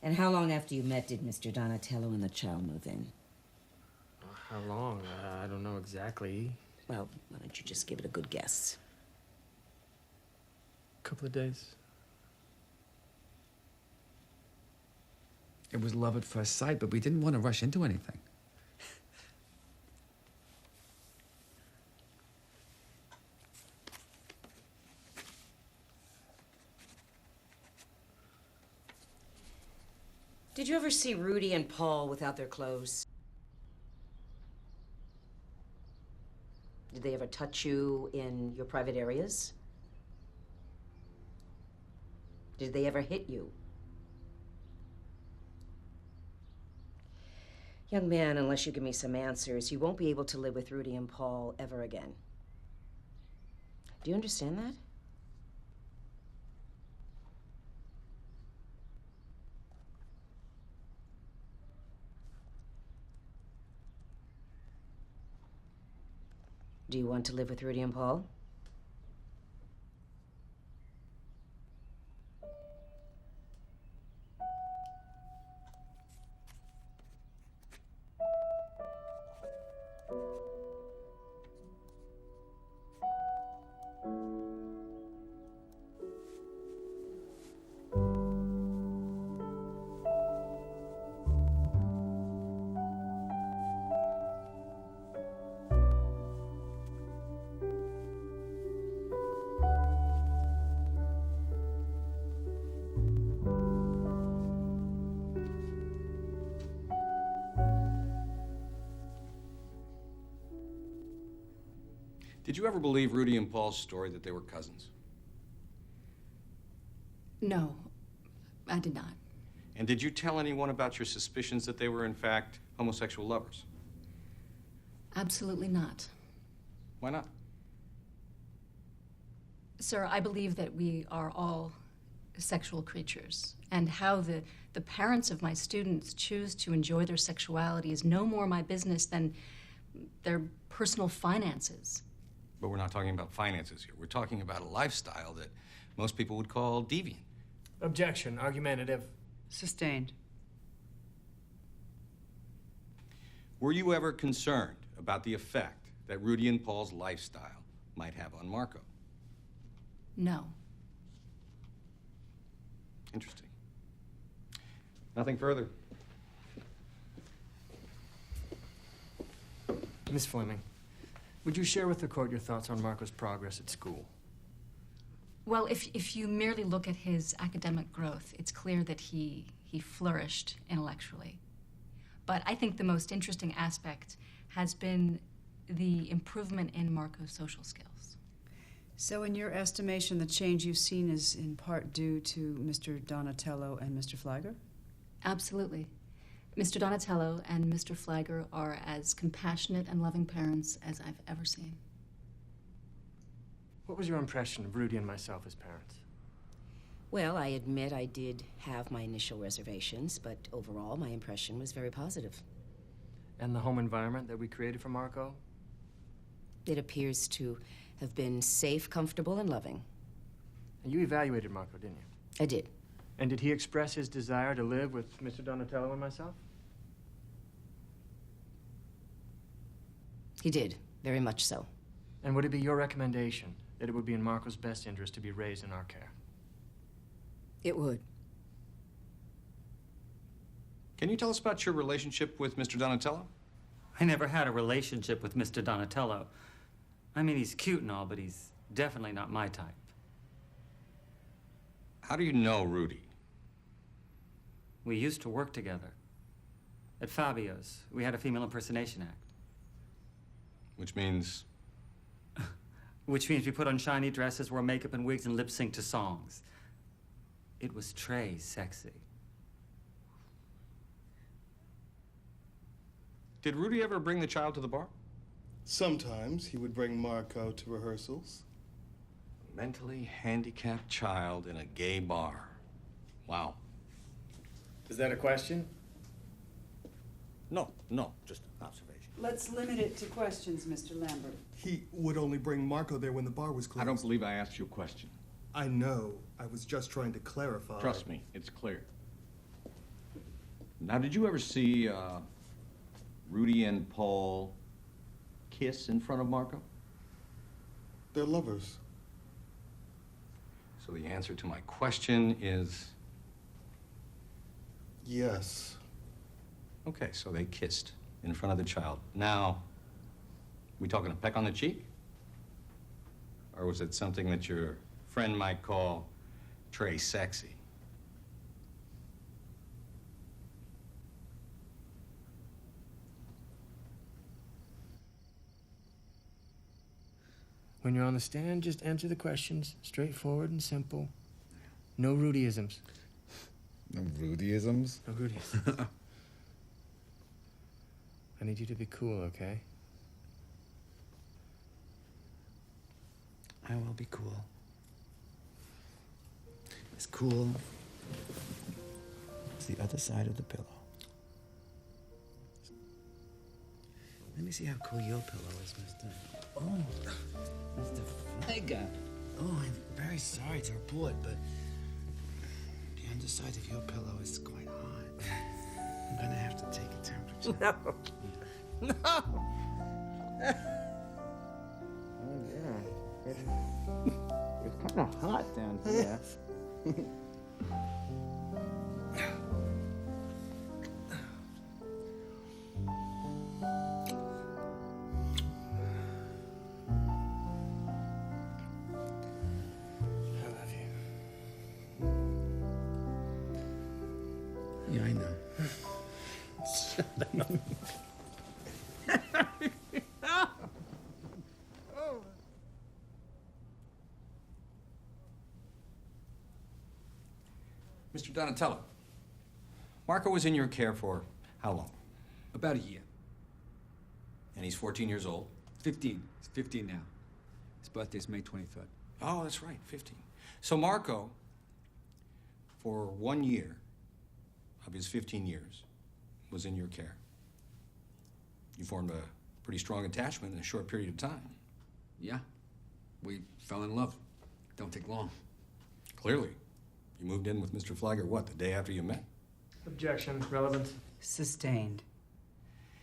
And how long after you met did Mr. Donatello and the child move in? How long? I don't know exactly. Well, why don't you just give it a good guess? A couple of days. It was love at first sight, but we didn't want to rush into anything. Did you ever see Rudy and Paul without their clothes? Did they ever touch you in your private areas? Did they ever hit you? Young man, unless you give me some answers, you won't be able to live with Rudy and Paul ever again. Do you understand that? Do you want to live with Rudy and Paul? Did you ever believe Rudy and Paul's story that they were cousins? No, I did not. And did you tell anyone about your suspicions that they were, in fact, homosexual lovers? Absolutely not. Why not? Sir, I believe that we are all sexual creatures, and how the parents of my students choose to enjoy their sexuality is no more my business than their personal finances. But we're not talking about finances here. We're talking about a lifestyle that most people would call deviant. Objection. Argumentative. Sustained. Were you ever concerned about the effect that Rudy and Paul's lifestyle might have on Marco? No. Interesting. Nothing further. Miss Fleming, would you share with the court your thoughts on Marco's progress at school? Well, if you merely look at his academic growth, it's clear that he flourished intellectually. But I think the most interesting aspect has been the improvement in Marco's social skills. So in your estimation, the change you've seen is in part due to Mr. Donatello and Mr. Flagler? Absolutely. Mr. Donatello and Mr. Flagger are as compassionate and loving parents as I've ever seen. What was your impression of Rudy and myself as parents? Well, I admit I did have my initial reservations, but overall, my impression was very positive. And the home environment that we created for Marco? It appears to have been safe, comfortable, and loving. And you evaluated Marco, didn't you? I did. And did he express his desire to live with Mr. Donatello and myself? He did, very much so. And would it be your recommendation that it would be in Marco's best interest to be raised in our care? It would. Can you tell us about your relationship with Mr. Donatello? I never had a relationship with Mr. Donatello. I mean, he's cute and all, but he's definitely not my type. How do you know Rudy? We used to work together. At Fabio's, we had a female impersonation act. Which means? Which means we put on shiny dresses, wore makeup and wigs, and lip-synced to songs. It was Trey sexy. Did Rudy ever bring the child to the bar? Sometimes he would bring Marco to rehearsals. A mentally handicapped child in a gay bar. Wow. Is that a question? No, just an observation. Let's limit it to questions, Mr. Lambert. He would only bring Marco there when the bar was closed. I don't believe I asked you a question. I know. I was just trying to clarify. Trust me, it's clear. Now, did you ever see Rudy and Paul kiss in front of Marco? They're lovers. So the answer to my question is? Yes. Okay, so they kissed in front of the child. Now, we talking a peck on the cheek? Or was it something that your friend might call Trey sexy? When you're on the stand, just answer the questions, straightforward and simple. No Rudyisms. No Rudyisms? No Rudyisms. I need you to be cool, okay? I will be cool. As cool as the other side of the pillow. Let me see how cool your pillow is, Mr. Oh, Mr. Flagger. Oh, I'm very sorry to report, but the underside of your pillow is quite hot. I'm gonna have to take a temperature. No. No. Oh, yeah. It's kind of hot down here. Yeah, I know. Shut up. Mr. Donatello, Marco was in your care for how long? About a year. And he's 14 years old? 15. He's 15 now. His birthday's May 23rd. Oh, that's right, 15. So Marco, for 1 year of his 15 years, was in your care. You formed a pretty strong attachment in a short period of time. Yeah. We fell in love. Don't take long. Clearly. You moved in with Mr. Flagger, what, the day after you met? Objection. Relevant. Sustained.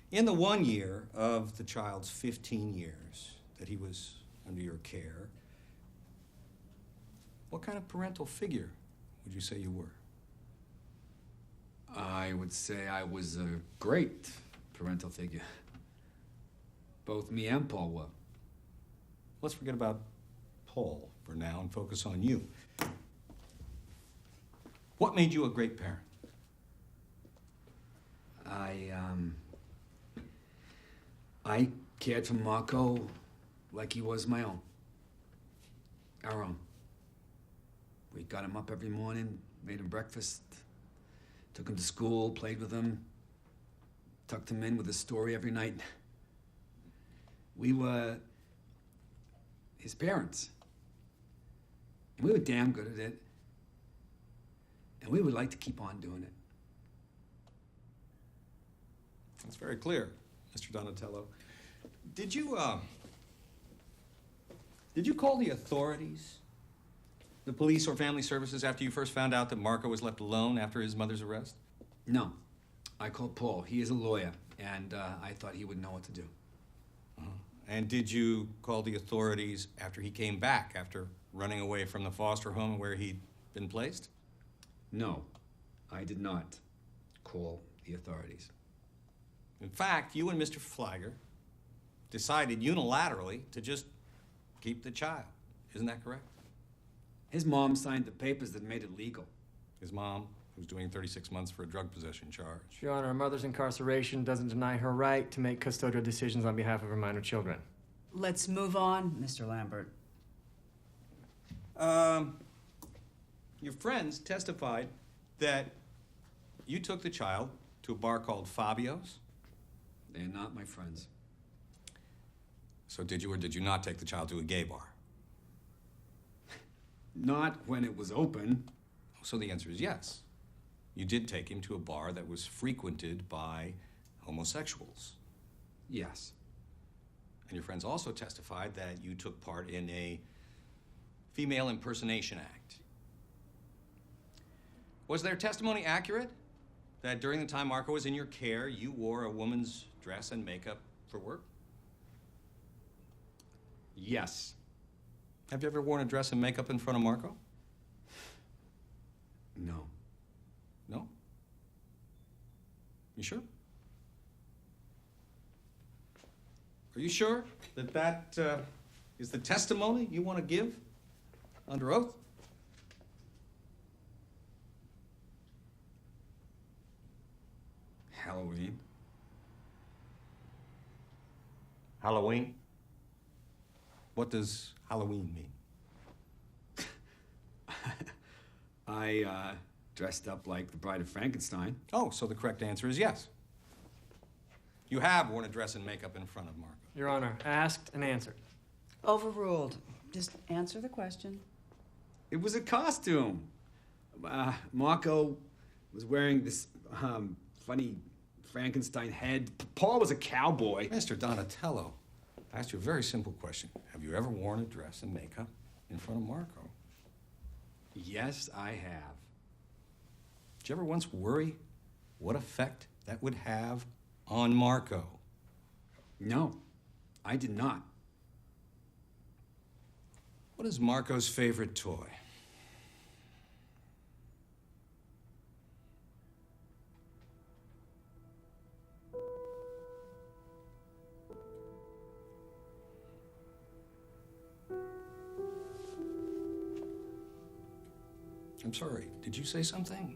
In the 1 year of the child's 15 years that he was under your care, what kind of parental figure would you say you were? I would say I was a great parental figure. Both me and Paul were. Let's forget about Paul for now and focus on you. What made you a great parent? I cared for Marco like he was my own. Our own. We got him up every morning, made him breakfast, took him to school, played with him, tucked him in with a story every night. We were his parents. And we were damn good at it. And we would like to keep on doing it. That's very clear, Mr. Donatello. Did you call the authorities, the police or family services, after you first found out that Marco was left alone after his mother's arrest? No. I called Paul. He is a lawyer, and I thought he would know what to do. And did you call the authorities after he came back, after running away from the foster home where he'd been placed? No, I did not call the authorities. In fact, you and Mr. Flagger decided unilaterally to just keep the child. Isn't that correct? His mom signed the papers that made it legal. His mom, who's doing 36 months for a drug possession charge. Your Honor, a mother's incarceration doesn't deny her right to make custodial decisions on behalf of her minor children. Let's move on, Mr. Lambert. Your friends testified that you took the child to a bar called Fabio's. They're not my friends. So did you or did you not take the child to a gay bar? Not when it was open. So the answer is yes. You did take him to a bar that was frequented by homosexuals. Yes. And your friends also testified that you took part in a female impersonation act. Was their testimony accurate? That during the time Marco was in your care, you wore a woman's dress and makeup for work? Yes. Have you ever worn a dress and makeup in front of Marco? No. No? You sure? Are you sure that that is the testimony you want to give under oath? Halloween. Halloween? What does Halloween mean? I dressed up like the Bride of Frankenstein. Oh, so the correct answer is yes. You have worn a dress and makeup in front of Marco. Your Honor, asked and answered. Overruled. Just answer the question. It was a costume. Marco was wearing this funny Frankenstein head. Paul was a cowboy. Mr. Donatello, I asked you a very simple question. Have you ever worn a dress and makeup in front of Marco? Yes, I have. Did you ever once worry what effect that would have on Marco? No, I did not. What is Marco's favorite toy? I'm sorry, did you say something?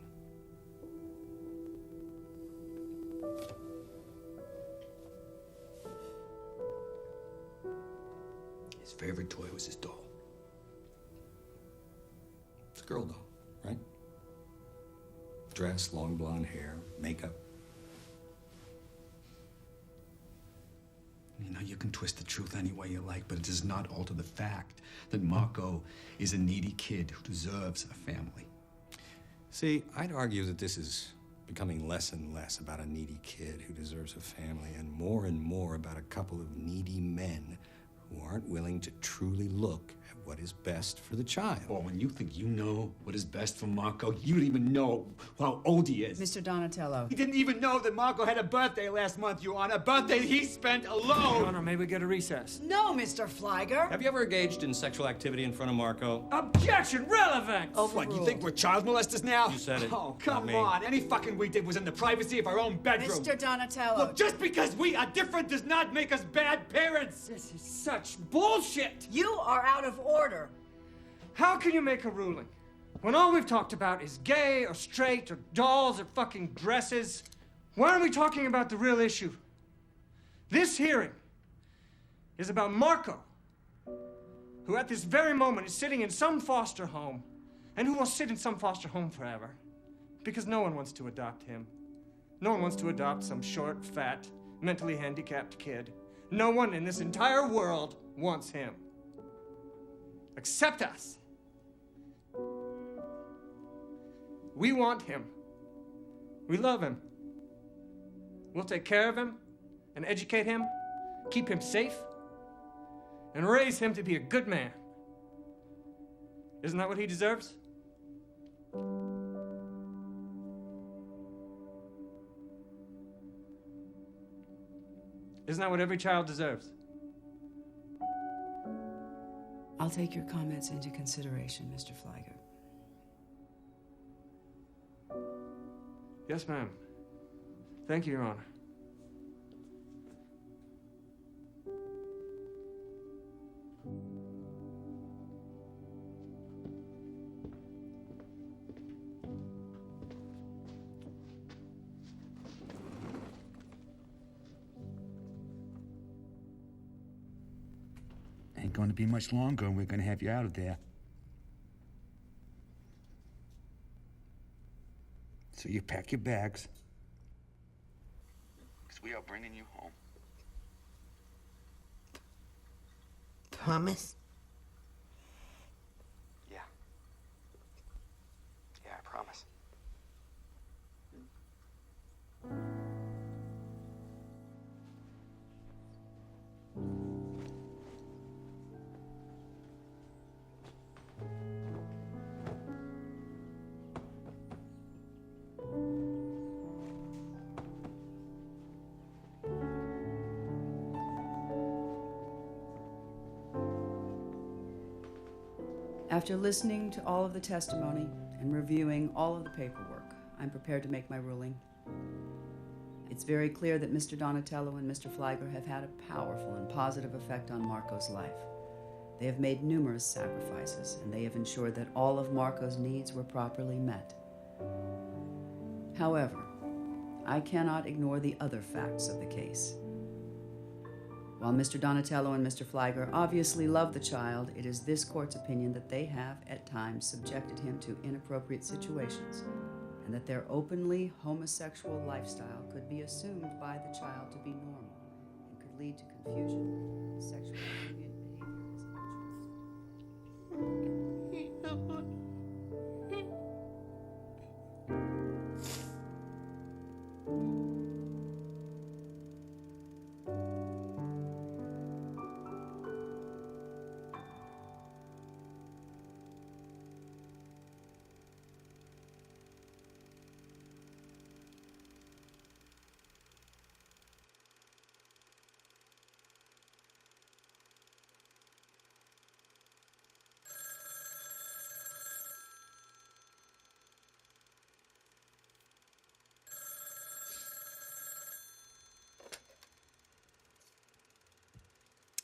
His favorite toy was his doll. It's a girl doll, right? Dress, long blonde hair, makeup. You know, you can twist the truth any way you like, but it does not alter the fact that Marco is a needy kid who deserves a family. See, I'd argue that this is becoming less and less about a needy kid who deserves a family and more about a couple of needy men who aren't willing to truly look at what is best for the child. Or when you think you know what is best for Marco, you don't even know how old he is. Mr. Donatello. He didn't even know that Marco had a birthday last month, Your Honor. A birthday he spent alone. Your Honor, may we get a recess? No, Mr. Flagger. Have you ever engaged in sexual activity in front of Marco? Objection! Relevant! What, you think we're child molesters now? You said it. Oh, not come me. on. Any fucking we did was in the privacy of our own bedroom. Mr. Donatello. Look, just because we are different does not make us bad parents. This is such bullshit! You are out of order. How can you make a ruling when all we've talked about is gay or straight or dolls or fucking dresses? Why aren't we talking about the real issue? This hearing is about Marco, who at this very moment is sitting in some foster home and who will sit in some foster home forever because no one wants to adopt him. No one wants to adopt some short, fat, mentally handicapped kid. No one in this entire world wants him. Except us. We want him. We love him. We'll take care of him and educate him, keep him safe, and raise him to be a good man. Isn't that what he deserves? Isn't that what every child deserves? I'll take your comments into consideration, Mr. Flagger. Yes, ma'am. Thank you, Your Honor. Ain't going to be much longer, and we're going to have you out of there. So you pack your bags, because we are bringing you home. Promise? Yeah. Yeah, I promise. After listening to all of the testimony and reviewing all of the paperwork, I'm prepared to make my ruling. It's very clear that Mr. Donatello and Mr. Flagler have had a powerful and positive effect on Marco's life. They have made numerous sacrifices, and they have ensured that all of Marco's needs were properly met. However, I cannot ignore the other facts of the case. While Mr. Donatello and Mr. Flagler obviously love the child, it is this court's opinion that they have, at times, subjected him to inappropriate situations, and that their openly homosexual lifestyle could be assumed by the child to be normal and could lead to confusion and sexual deviant behavior.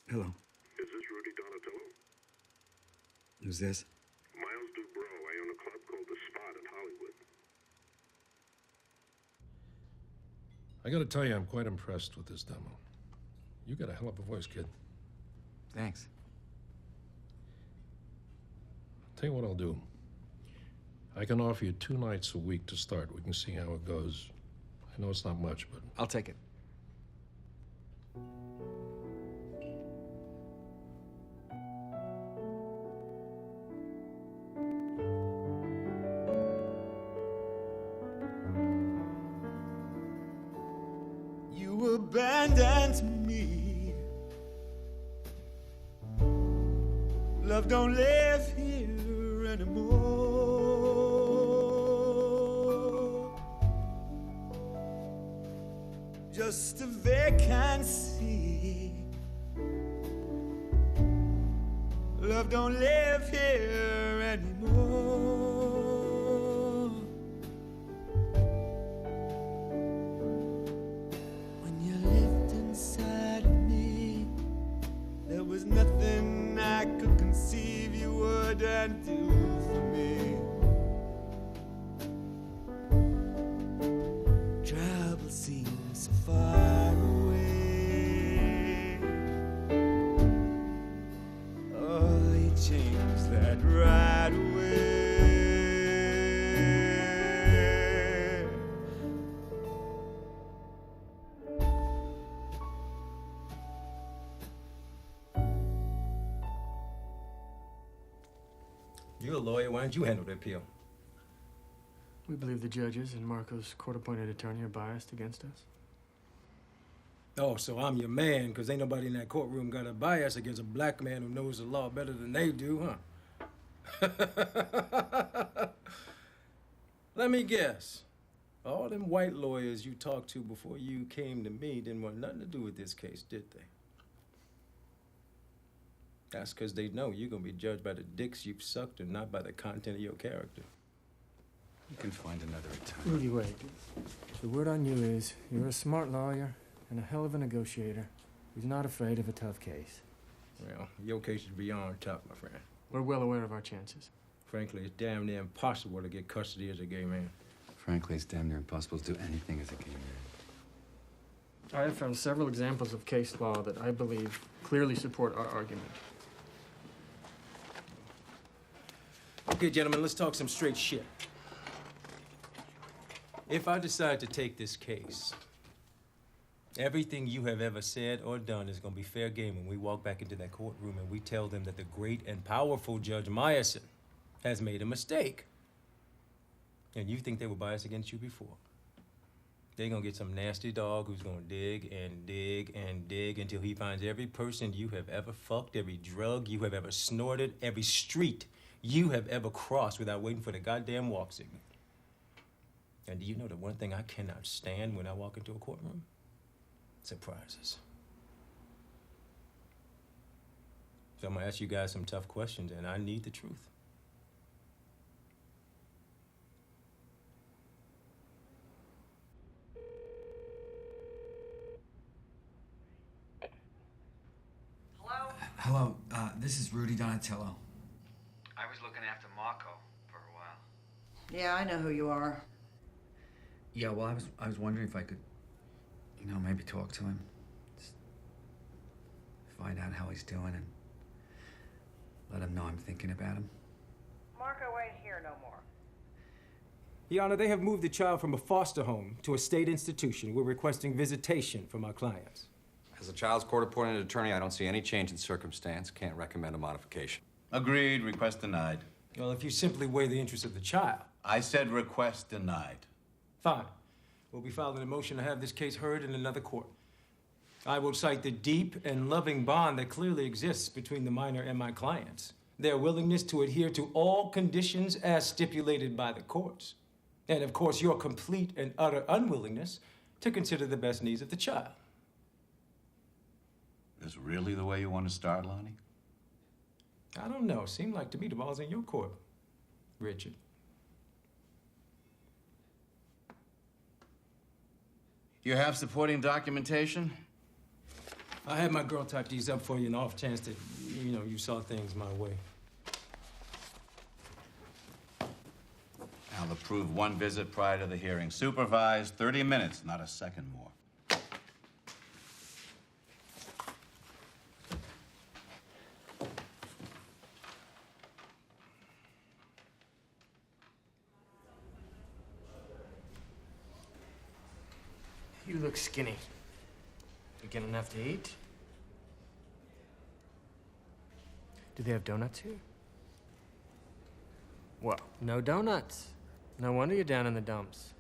Hello. Is this Rudy Donatello? Who's this? Miles Dubrow. I own a club called The Spot in Hollywood. I gotta tell you, I'm quite impressed with this demo. You got a hell of a voice, kid. Thanks. Tell you what I'll do. I can offer you 2 nights a week to start. We can see how it goes. I know it's not much, but... I'll take it. You abandoned me. Love don't live here anymore. Just a vacancy. Love don't live here anymore. When you lived inside of me, there was nothing I could conceive you wouldn't do for me. Trouble seems so far away. Oh, you changed that right away. You're a lawyer. Why don't you handle the appeal? We believe the judges and Marco's court-appointed attorney are biased against us. Oh, so I'm your man, because ain't nobody in that courtroom got a bias against a black man who knows the law better than they do, huh? Let me guess. All them white lawyers you talked to before you came to me didn't want nothing to do with this case, did they? That's because they know you're going to be judged by the dicks you've sucked and not by the content of your character. You can find another attorney. Rudy, wait. The word on you is you're a smart lawyer and a hell of a negotiator who's not afraid of a tough case. Well, your case is beyond tough, my friend. We're well aware of our chances. Frankly, it's damn near impossible to get custody as a gay man. Frankly, it's damn near impossible to do anything as a gay man. I have found several examples of case law that I believe clearly support our argument. Okay, gentlemen, let's talk some straight shit. If I decide to take this case, everything you have ever said or done is going to be fair game when we walk back into that courtroom and we tell them that the great and powerful Judge Meyerson has made a mistake. And you think they were biased against you before. They're going to get some nasty dog who's going to dig and dig and dig until he finds every person you have ever fucked, every drug you have ever snorted, every street you have ever crossed without waiting for the goddamn walk signal. And do you know the one thing I cannot stand when I walk into a courtroom? Surprises. So I'm gonna ask you guys some tough questions, and I need the truth. Hello, this is Rudy Donatello. I was looking after Marco for a while. Yeah, I know who you are. Yeah, well, I was wondering if I could, maybe talk to him. Just find out how he's doing and let him know I'm thinking about him. Marco ain't here no more. Your Honor, they have moved the child from a foster home to a state institution. We're requesting visitation from our clients. As a child's court-appointed attorney, I don't see any change in circumstance. Can't recommend a modification. Agreed. Request denied. Well, if you simply weigh the interests of the child. I said request denied. Fine. We'll be filing a motion to have this case heard in another court. I will cite the deep and loving bond that clearly exists between the minor and my clients. Their willingness to adhere to all conditions as stipulated by the courts. And of course, your complete and utter unwillingness to consider the best needs of the child. Is really the way you want to start, Lonnie? I don't know. Seemed like to me the ball's in your court, Richard. You have supporting documentation? I had my girl type these up for you, an off chance that, you saw things my way. I'll approve one visit prior to the hearing. Supervised, 30 minutes, not a second more. You look skinny. You get enough to eat? Do they have donuts here? Well, no donuts. No wonder you're down in the dumps.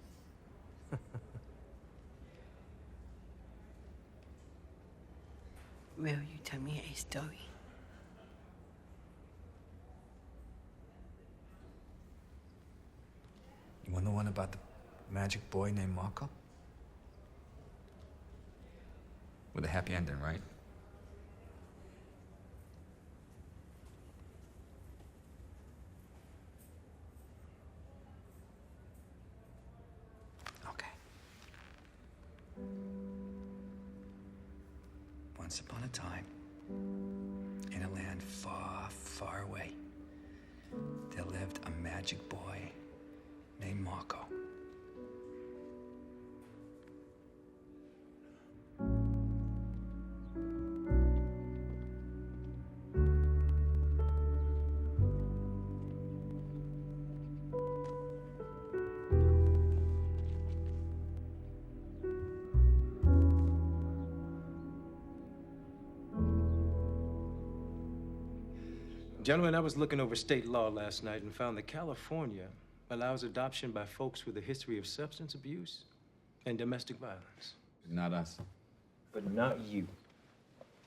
Will you tell me a story? You want the one about the magic boy named Marco? With a happy ending, right? Okay. Once upon a time, in a land far, far away, there lived a magic boy named Marco. Gentlemen, I was looking over state law last night and found that California allows adoption by folks with a history of substance abuse and domestic violence. Not us. But not you.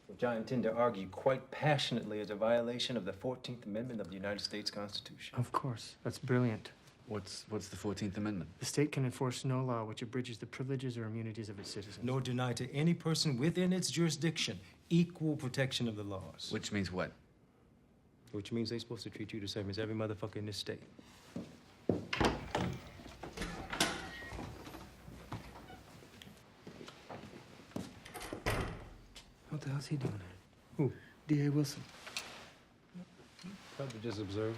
Which I intend to argue quite passionately as a violation of the 14th Amendment of the United States Constitution. Of course. That's brilliant. What's the 14th Amendment? The state can enforce no law which abridges the privileges or immunities of its citizens. Nor deny to any person within its jurisdiction equal protection of the laws. Which means what? Which means they're supposed to treat you the same as every motherfucker in this state. What the hell's he doing here? Who? D.A. Wilson. Probably just observing.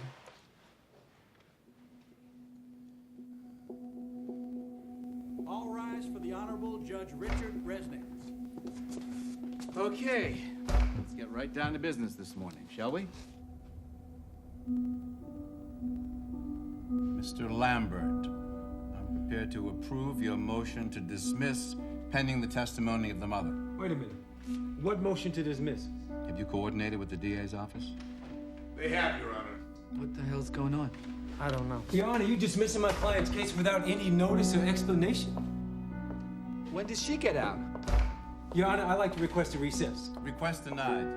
All rise for the Honorable Judge Richard Resnick. Okay, let's get right down to business this morning, shall we? Mr. Lambert, I'm prepared to approve your motion to dismiss pending the testimony of the mother. Wait a minute. What motion to dismiss? Have you coordinated with the DA's office? They have, Your Honor. What the hell's going on? I don't know. Your Honor, you dismissing my client's case without any notice or explanation. When did she get out? Your Honor, I'd like to request a recess. Request denied.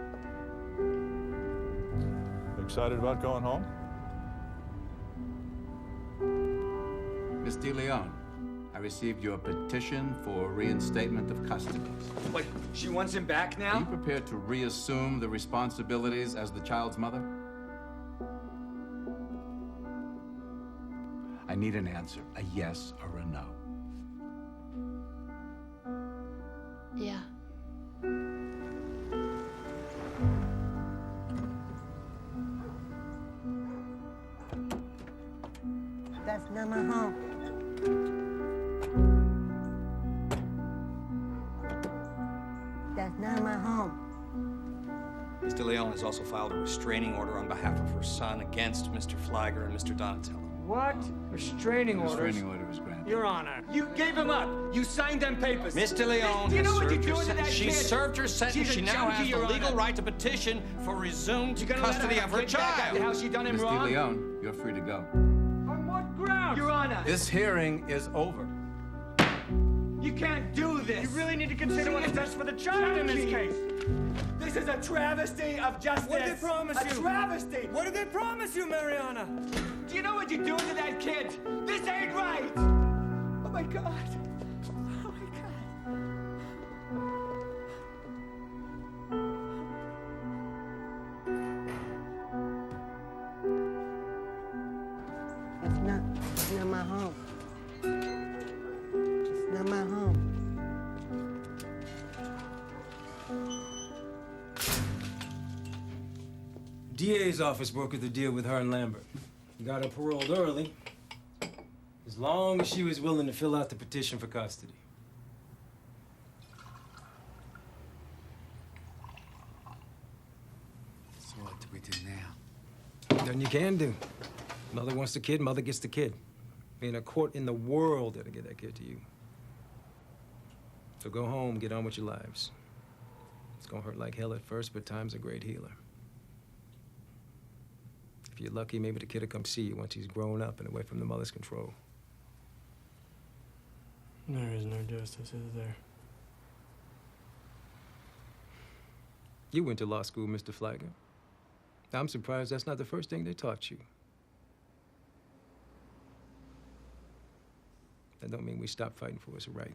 Excited about going home? Miss DeLeon, I received your petition for reinstatement of custody. What, she wants him back Are now? you prepared to reassume the responsibilities as the child's mother? I need an answer, a yes or a no. Yeah. That's not my home. That's not my home. Ms. DeLeon has also filed a restraining order on behalf of her son against Mr. Flagger and Mr. Donatello. What? Restraining orders? Restraining order was granted. Your Honor. You gave him up. You signed them papers. Ms. DeLeon Do you know has what you're served her doing to that sentence. She kid? served her sentence. She's a She now junkie, has the Your legal Honor. right to petition for resumed You gonna let custody her of her get back child. at how she done him Miss wrong? DeLeon, you're free to go. On what grounds? Your Honor. This hearing is over. You can't do this. You really need to consider what's best for the child in this case. This is a travesty of justice. What did they promise you? A travesty. What did they promise you, Mariana? Do you know what you're doing to that kid? This ain't right. Oh my God. Oh my God. That's not my home. It's not my home. DA's office brokered the deal with her and Lambert. Got her paroled early, as long as she was willing to fill out the petition for custody. So what do we do now? Nothing you can do. Mother wants the kid, mother gets the kid. Ain't a court in the world that'll get that kid to you. So go home, get on with your lives. It's gonna hurt like hell at first, but time's a great healer. If you're lucky, maybe the kid will come see you once he's grown up and away from the mother's control. There is no justice, is there? You went to law school, Mr. Flagger. I'm surprised that's not the first thing they taught you. That don't mean we stop fighting for what's right.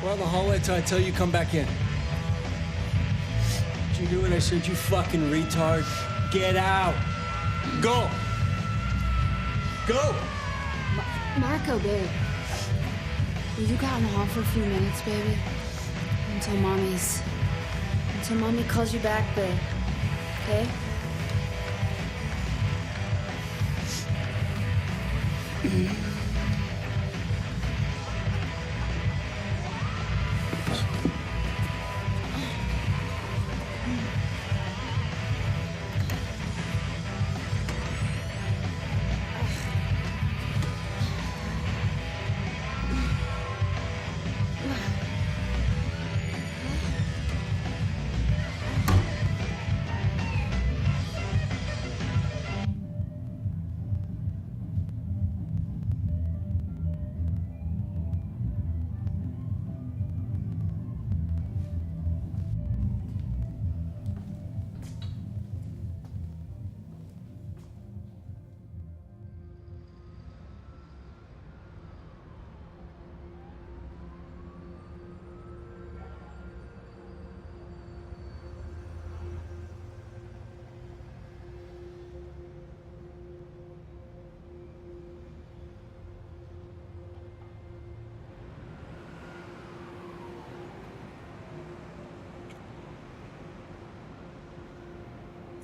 Well, the hallway till I tell you come back in. Did you do what I said, you fucking retard? Get out. Go. Go. Marco, babe. Will you go in the hall for a few minutes, baby? Until Mommy calls you back, babe. Okay?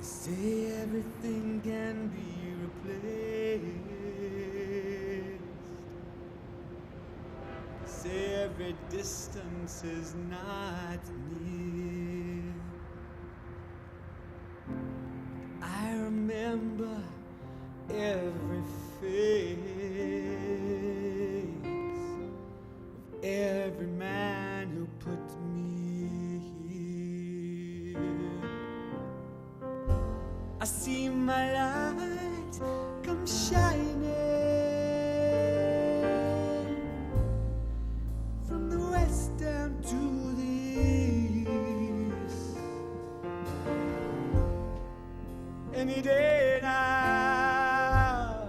Say everything can be replaced. Say every distance is not near. I remember every face of every man who put me here. I see my light come shining from the west down to the east. Any day now,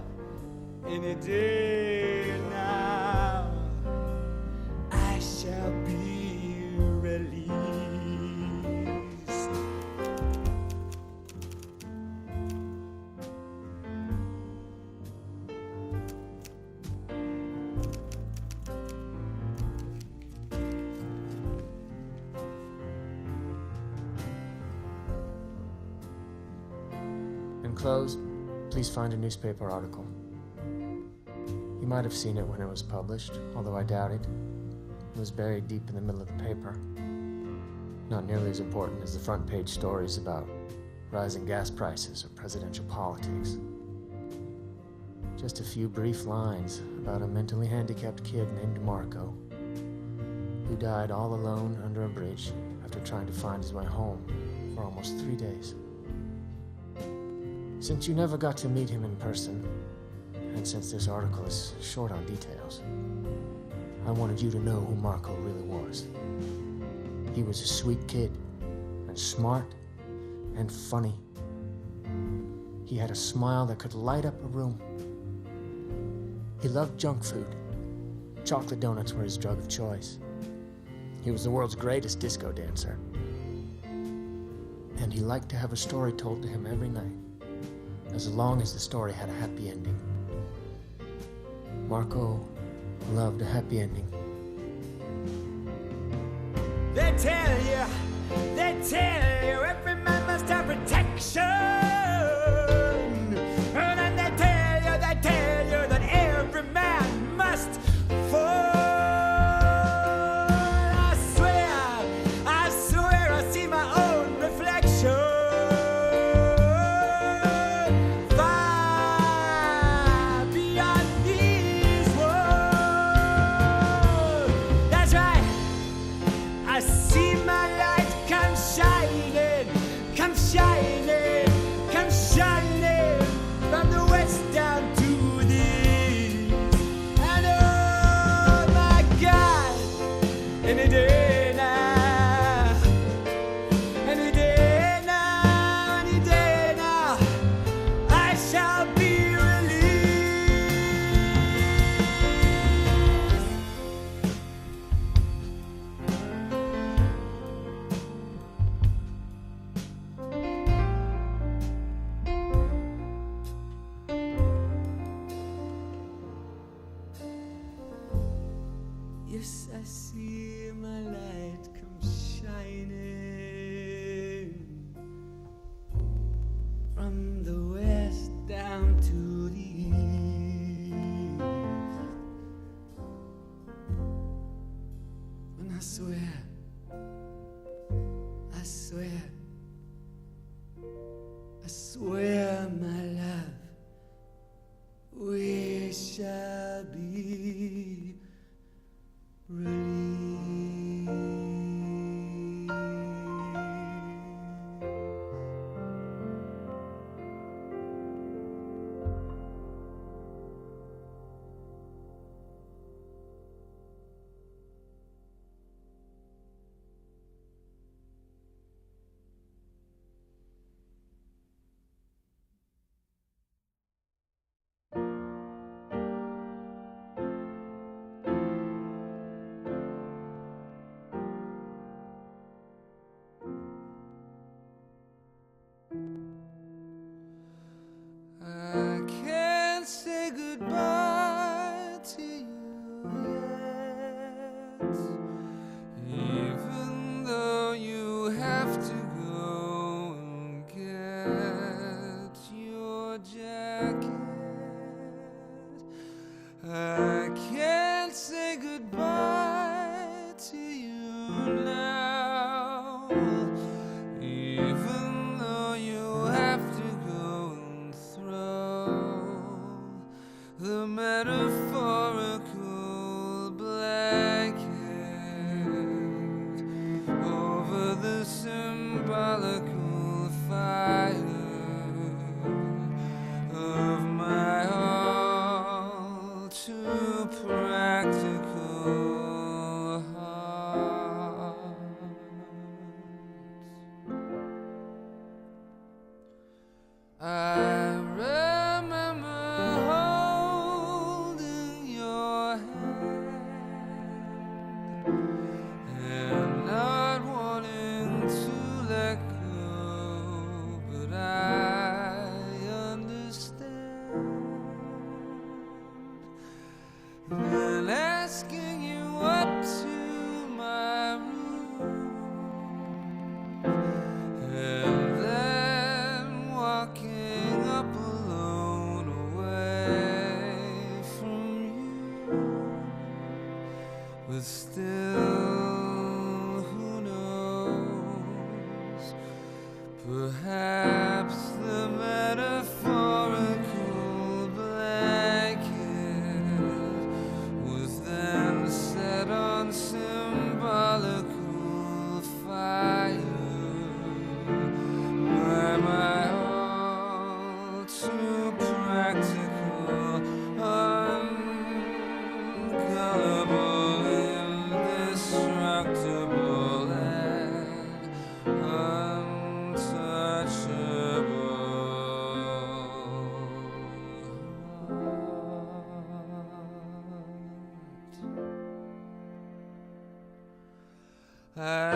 any day now, I shall be released. Enclosed, please find a newspaper article. You might have seen it when it was published, although I doubt it. It was buried deep in the middle of the paper. Not nearly as important as the front page stories about rising gas prices or presidential politics. Just a few brief lines about a mentally handicapped kid named Marco, who died all alone under a bridge after trying to find his way home for almost 3 days. Since you never got to meet him in person, and since this article is short on details, I wanted you to know who Marco really was. He was a sweet kid, and smart, and funny. He had a smile that could light up a room. He loved junk food. Chocolate donuts were his drug of choice. He was the world's greatest disco dancer. And he liked to have a story told to him every night, as long as the story had a happy ending. Marco loved a happy ending. They tell you every man must have protection. And then they tell you that every man must fall. I swear I see my own reflection. Far beyond these walls. That's right. I see my light come shining Yes, I see my light come shining from the west down to the east. And I swear, my love, we shall be I can't say goodbye to you yet, even though you have to go and get your jacket. I can't say goodbye to you now, even though you have to go and throw the metaphorical blanket over the symbolical fire of my all too practical heart. I remember holding your hand and not wanting to let go, but I understand. And asking you up to my room, and then walking up alone away from you, but still, who knows, perhaps the metaphorical blanket was then set on symbolical fire by my all too practical, ungullible, indestructible, and untouchable. I